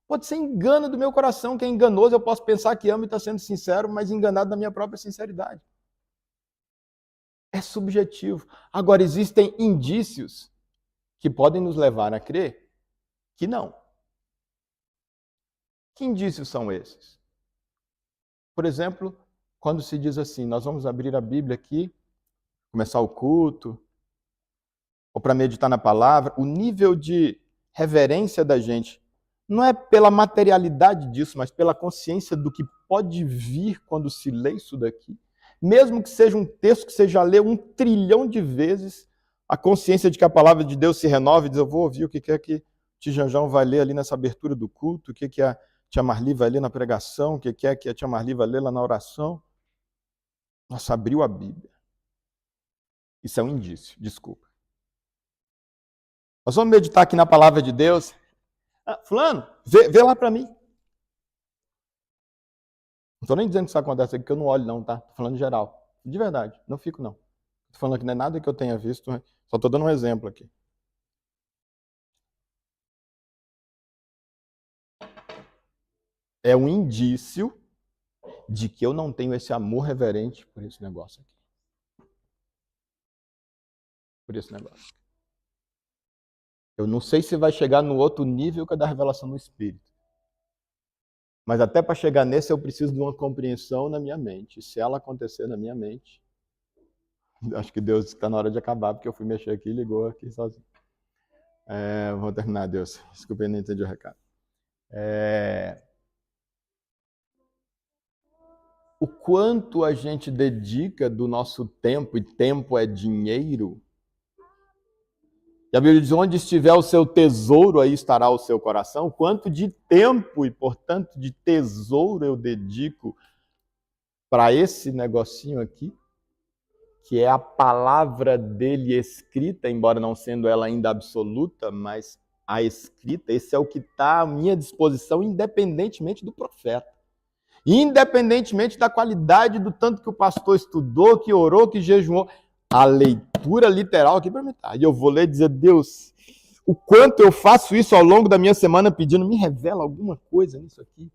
Pode ser engano do meu coração, que é enganoso. Eu posso pensar que amo e estar sendo sincero, mas enganado na minha própria sinceridade. É subjetivo. Agora, existem indícios que podem nos levar a crer que não. Que indícios são esses? Por exemplo, quando se diz assim, nós vamos abrir a Bíblia aqui, começar o culto, ou para meditar na palavra, o nível de reverência da gente não é pela materialidade disso, mas pela consciência do que pode vir quando se lê isso daqui. Mesmo que seja um texto que você já leu 1 trilhão de vezes, a consciência de que a palavra de Deus se renova e diz, eu vou ouvir o que é que Tijanjão vai ler ali nessa abertura do culto, o que a tia Marli vai ler na pregação, o que é que a tia Marli vai ler lá na oração. Nossa, abriu a Bíblia. Isso é um indício, desculpa. Nós vamos meditar aqui na palavra de Deus. Fulano, vê lá para mim. Não estou nem dizendo que isso acontece aqui, que eu não olho não, tá? Estou falando em geral. De verdade, não fico não. Estou falando que não é nada que eu tenha visto, só estou dando um exemplo aqui. É um indício de que eu não tenho esse amor reverente por esse negócio aqui. Por esse negócio. Eu não sei se vai chegar no outro nível que é da revelação do Espírito. Mas até para chegar nesse eu preciso de uma compreensão na minha mente. E se ela acontecer na minha mente, acho que Deus está na hora de acabar, porque eu fui mexer aqui e ligou aqui sozinho. Vou terminar, Deus. Desculpa, eu não entendi o recado. O quanto a gente dedica do nosso tempo, e tempo é dinheiro. E a Bíblia diz, onde estiver o seu tesouro, aí estará o seu coração. Quanto de tempo e, portanto, de tesouro eu dedico para esse negocinho aqui, que é a palavra dele escrita, embora não sendo ela ainda absoluta, mas a escrita, esse é o que está à minha disposição, independentemente do profeta. Independentemente da qualidade do tanto que o pastor estudou, que orou, que jejuou. A leitura literal aqui para mim tá. E eu vou ler e dizer, Deus, o quanto eu faço isso ao longo da minha semana pedindo, me revela alguma coisa nisso aqui.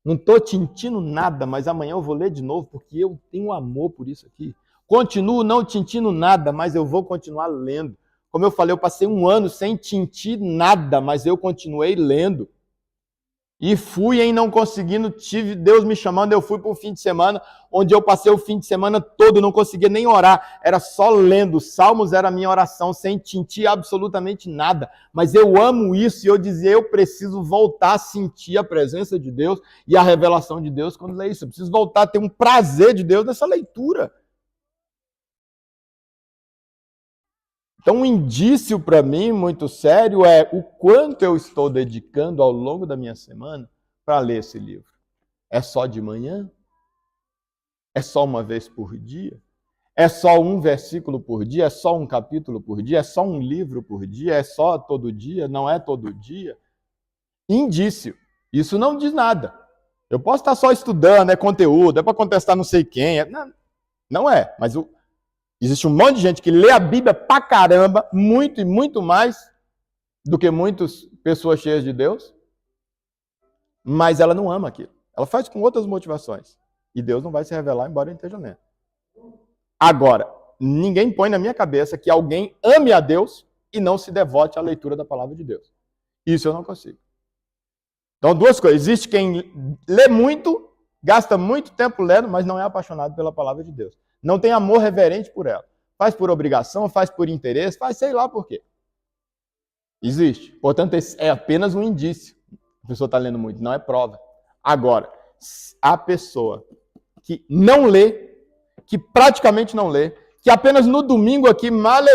Não estou tintindo nada, mas amanhã eu vou ler de novo, porque eu tenho amor por isso aqui. Continuo não tintindo nada, mas eu vou continuar lendo. Como eu falei, eu passei 1 ano sem tintir nada, mas eu continuei lendo. E fui em não conseguindo, tive Deus me chamando, eu fui para um fim de semana, onde eu passei o fim de semana todo, não conseguia nem orar, era só lendo, Salmos era a minha oração, sem tintir absolutamente nada, mas eu amo isso e eu dizia, eu preciso voltar a sentir a presença de Deus e a revelação de Deus quando leio isso, eu preciso voltar a ter um prazer de Deus nessa leitura. Então, um indício para mim muito sério é o quanto eu estou dedicando ao longo da minha semana para ler esse livro. É só de manhã? É só uma vez por dia? É só um versículo por dia? É só um capítulo por dia? É só um livro por dia? É só todo dia? Não é todo dia? Indício. Isso não diz nada. Eu posso estar só estudando, é conteúdo, é para contestar não sei quem. Não é, mas existe um monte de gente que lê a Bíblia pra caramba, muito e muito mais do que muitas pessoas cheias de Deus, mas ela não ama aquilo. Ela faz com outras motivações. E Deus não vai se revelar, embora ele esteja lendo. Agora, ninguém põe na minha cabeça que alguém ame a Deus e não se devote à leitura da palavra de Deus. Isso eu não consigo. Então, duas coisas. Existe quem lê muito, gasta muito tempo lendo, mas não é apaixonado pela palavra de Deus. Não tem amor reverente por ela. Faz por obrigação, faz por interesse, faz sei lá por quê. Existe. Portanto, esse é apenas um indício. A pessoa está lendo muito, não é prova. Agora, a pessoa que não lê, que praticamente não lê, que apenas no domingo aqui, male,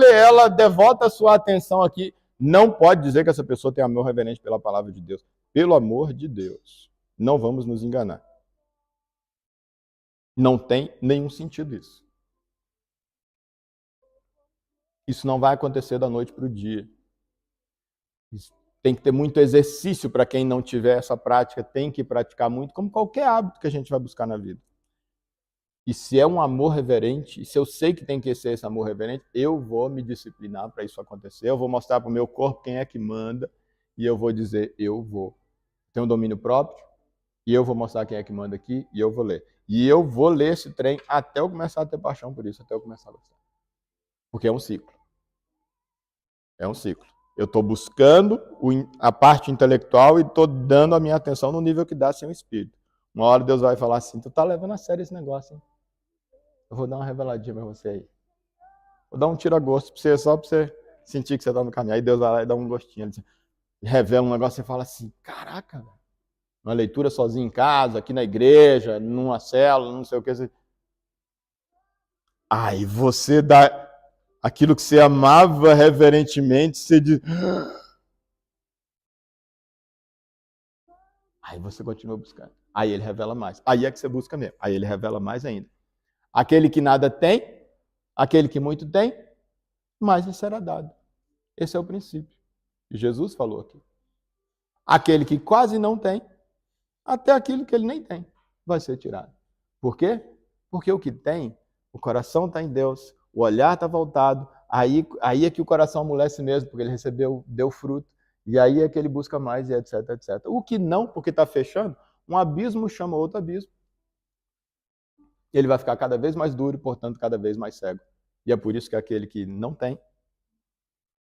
ela devota a sua atenção aqui, não pode dizer que essa pessoa tem amor reverente pela palavra de Deus. Pelo amor de Deus. Não vamos nos enganar. Não tem nenhum sentido isso. Isso não vai acontecer da noite para o dia. Tem que ter muito exercício para quem não tiver essa prática, tem que praticar muito, como qualquer hábito que a gente vai buscar na vida. E se é um amor reverente, e se eu sei que tem que ser esse amor reverente, eu vou me disciplinar para isso acontecer, eu vou mostrar para o meu corpo quem é que manda, e eu vou dizer, eu vou. Tenho um domínio próprio, e eu vou mostrar quem é que manda aqui, e eu vou ler. E eu vou ler esse trem até eu começar a ter paixão por isso, até eu começar a gostar. Porque é um ciclo. É um ciclo. Eu estou buscando a parte intelectual e estou dando a minha atenção no nível que dá sem o espírito. Uma hora Deus vai falar assim, tu tá levando a sério esse negócio, hein? Eu vou dar uma reveladinha para você aí. Vou dar um tira-gosto para você, só para você sentir que você está no caminho. Aí Deus vai lá e dá um gostinho. Ele revela um negócio e você fala assim, caraca, velho. Uma leitura sozinho em casa, aqui na igreja, numa célula, não sei o que. Aí você dá aquilo que você amava reverentemente, você diz... Aí você continua buscando. Aí ele revela mais. Aí é que você busca mesmo. Aí ele revela mais ainda. Aquele que nada tem, aquele que muito tem, mais lhe será dado. Esse é o princípio. E Jesus falou aqui. Aquele que quase não tem, até aquilo que ele nem tem, vai ser tirado. Por quê? Porque o que tem, o coração está em Deus, o olhar está voltado, aí é que o coração amolece mesmo, porque ele recebeu, deu fruto, e aí é que ele busca mais, e etc, etc. O que não, porque está fechando, um abismo chama outro abismo. Ele vai ficar cada vez mais duro e, portanto, cada vez mais cego. E é por isso que aquele que não tem,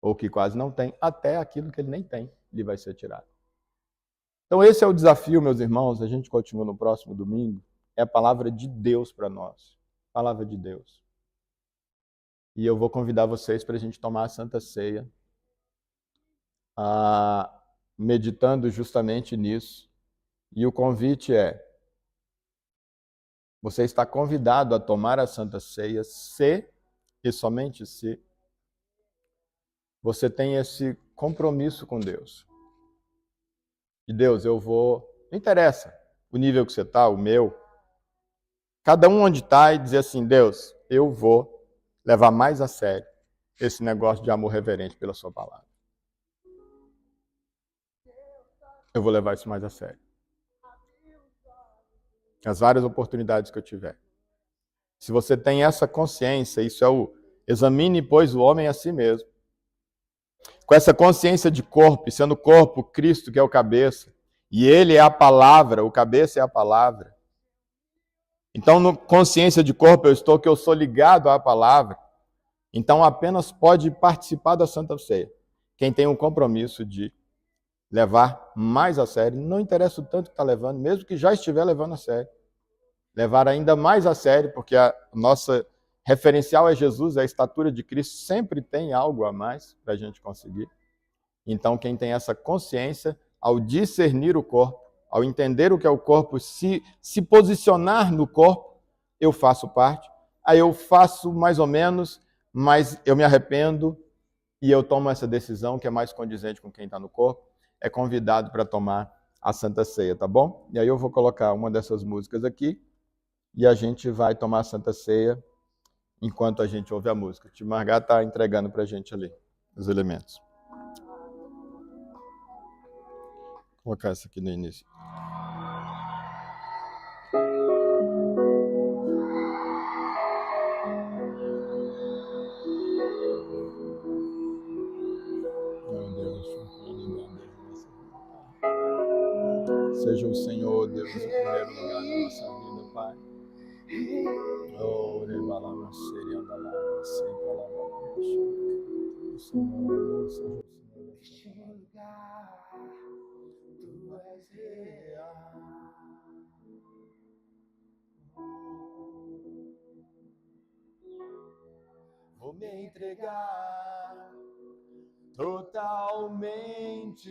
ou que quase não tem, até aquilo que ele nem tem, lhe vai ser tirado. Então esse é o desafio, meus irmãos, a gente continua no próximo domingo, é a palavra de Deus para nós. Palavra de Deus. E eu vou convidar vocês para a gente tomar a Santa Ceia, meditando justamente nisso. E o convite é, você está convidado a tomar a Santa Ceia se, e somente se, você tem esse compromisso com Deus. E Deus, eu vou... Não interessa o nível que você está, o meu. Cada um onde está e dizer assim, Deus, eu vou levar mais a sério esse negócio de amor reverente pela sua palavra. Eu vou levar isso mais a sério. As várias oportunidades que eu tiver. Se você tem essa consciência, isso é o examine, pois, o homem a si mesmo. Com essa consciência de corpo, e sendo o corpo Cristo, que é o cabeça, e ele é a palavra, o cabeça é a palavra. Então, no consciência de corpo, eu estou que eu sou ligado à palavra. Então, apenas pode participar da Santa Ceia quem tem um compromisso de levar mais a sério, não interessa o tanto que está levando, mesmo que já estiver levando a sério. Levar ainda mais a sério, porque a nossa referencial é Jesus, a estatura de Cristo sempre tem algo a mais para a gente conseguir. Então, quem tem essa consciência, ao discernir o corpo, ao entender o que é o corpo, se posicionar no corpo, eu faço parte. Aí eu faço mais ou menos, mas eu me arrependo e eu tomo essa decisão que é mais condizente com quem está no corpo, é convidado para tomar a Santa Ceia, tá bom? E aí eu vou colocar uma dessas músicas aqui e a gente vai tomar a Santa Ceia enquanto a gente ouve a música. O Tio Margar está entregando para a gente ali os elementos. Vou colocar essa aqui no início. Seja o Senhor, Deus, em primeiro lugar na nossa vida, Pai. Oh, rebalama, seria andalá. Tu és real. Vou me entregar totalmente.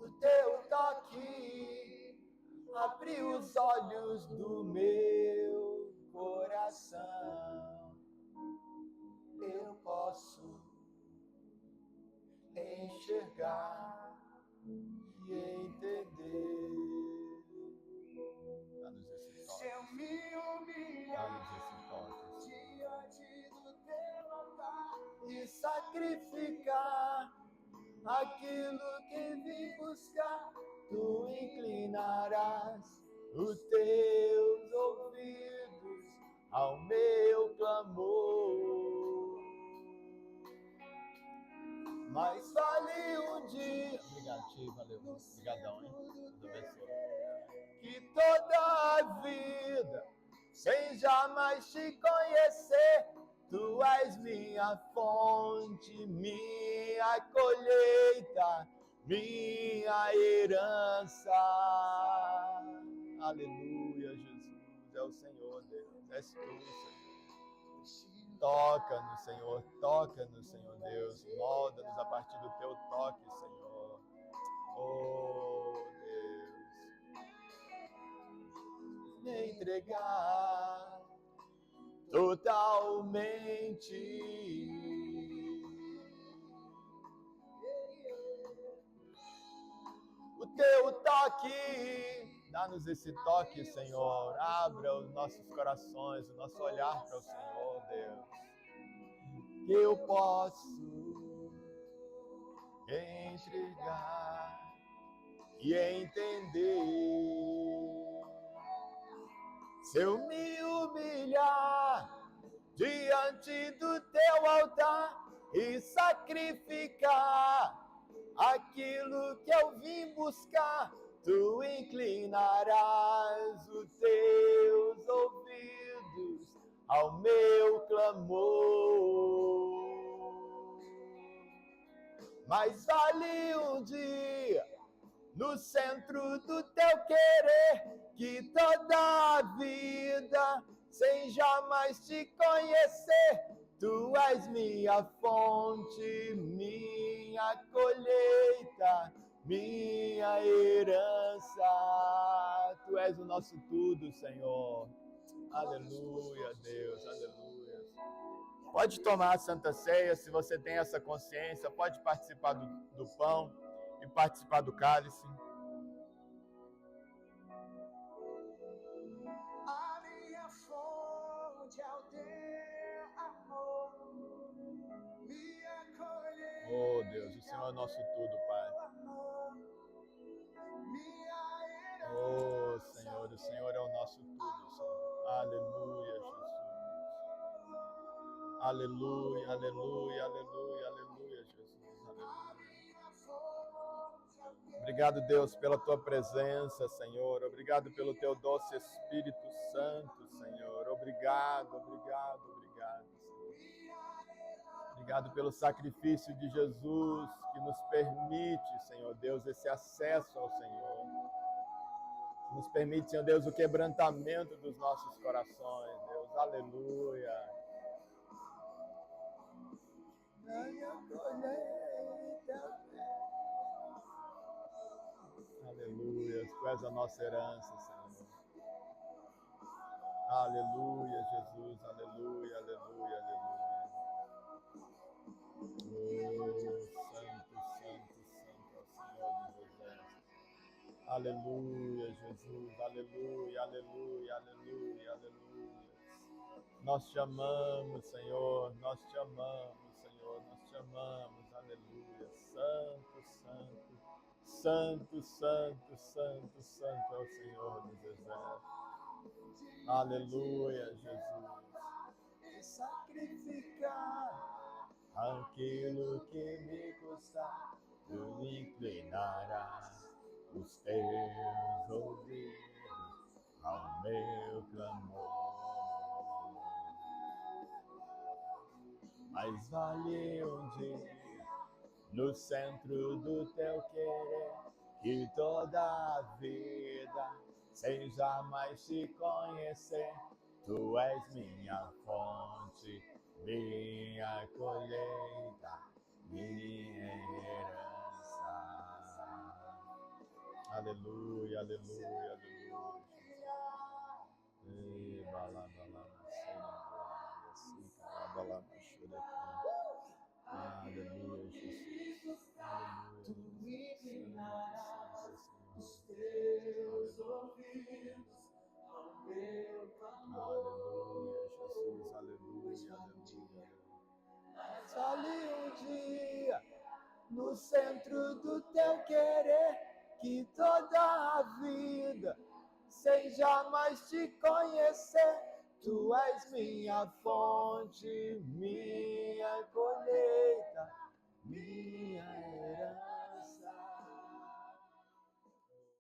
O teu toque abriu os olhos do meu coração. Eu posso enxergar e entender. Dá-nos esse toque. Se eu me humilhar diante do teu altar e sacrificar aquilo que vim buscar, tu inclinarás os teus ouvidos ao meu clamor. Mas vale um dia. Obrigado, Tio, valeu. Obrigadão, hein? Deus abençoe. Que toda a vida, sem jamais te conhecer, tu és minha fonte, minha colheita, minha herança. Aleluia, Jesus. É o Senhor, Deus. És tu, Senhor. Toca-nos, Senhor. Toca-nos, Senhor Deus. Molda-nos a partir do teu toque, Senhor. Oh, Deus. Me entregar totalmente. O teu toque, dá-nos esse toque, Senhor. Abra os nossos corações, o nosso olhar para o Senhor, Deus. Que eu posso entregar e entender. Se eu me humilhar diante do teu altar e sacrificar aquilo que eu vim buscar, tu inclinarás os teus ouvidos ao meu clamor. Mas vale um dia no centro do teu querer, que toda a vida, sem jamais te conhecer, tu és minha fonte, minha colheita, minha herança. Tu és o nosso tudo, Senhor. Aleluia, Deus, aleluia. Pode tomar a Santa Ceia, se você tem essa consciência, pode participar do pão e participar do cálice. A minha fonte é o teu amor, minha colheita. Oh Deus, o Senhor é nosso tudo, Pai. Oh Senhor, o Senhor é o nosso tudo, Senhor. Aleluia, Jesus. Aleluia, aleluia, aleluia, aleluia, Jesus. Aleluia. Obrigado, Deus, pela tua presença, Senhor. Obrigado pelo teu doce Espírito Santo, Senhor. Obrigado, obrigado, obrigado, Senhor. Obrigado pelo sacrifício de Jesus que nos permite, Senhor Deus, esse acesso ao Senhor. Nos permite, Senhor Deus, o quebrantamento dos nossos corações, Deus. Aleluia. Aleluia, tu és a nossa herança, Senhor. Aleluia, Jesus, aleluia, aleluia, aleluia. Oh, santo, santo, santo é o Senhor dos exércitos. Aleluia, Jesus, aleluia, aleluia, aleluia, aleluia. Nós te amamos, Senhor, nós te amamos, Senhor, nós te amamos, aleluia. Santo, santo, santo, santo, santo, santo é o Senhor dos exércitos. Aleluia, Jesus. E sacrificar aquilo que me custar, tu inclinarás os teus ouvidos ao meu clamor. Mas vale um dia no centro do teu querer, que toda a vida sem jamais te conhecer. Tu és minha fonte, minha colheita, minha herança. Aleluia, aleluia, aleluia. Aleluia, Jesus. Tu inclinarás os teus ouvidos ao meu clamor. Aleluia, Jesus. Aleluia, aleluia. Mas vale um dia no centro do teu querer, que toda a vida sem jamais te conhecer. Tu és minha fonte, minha colheita, minha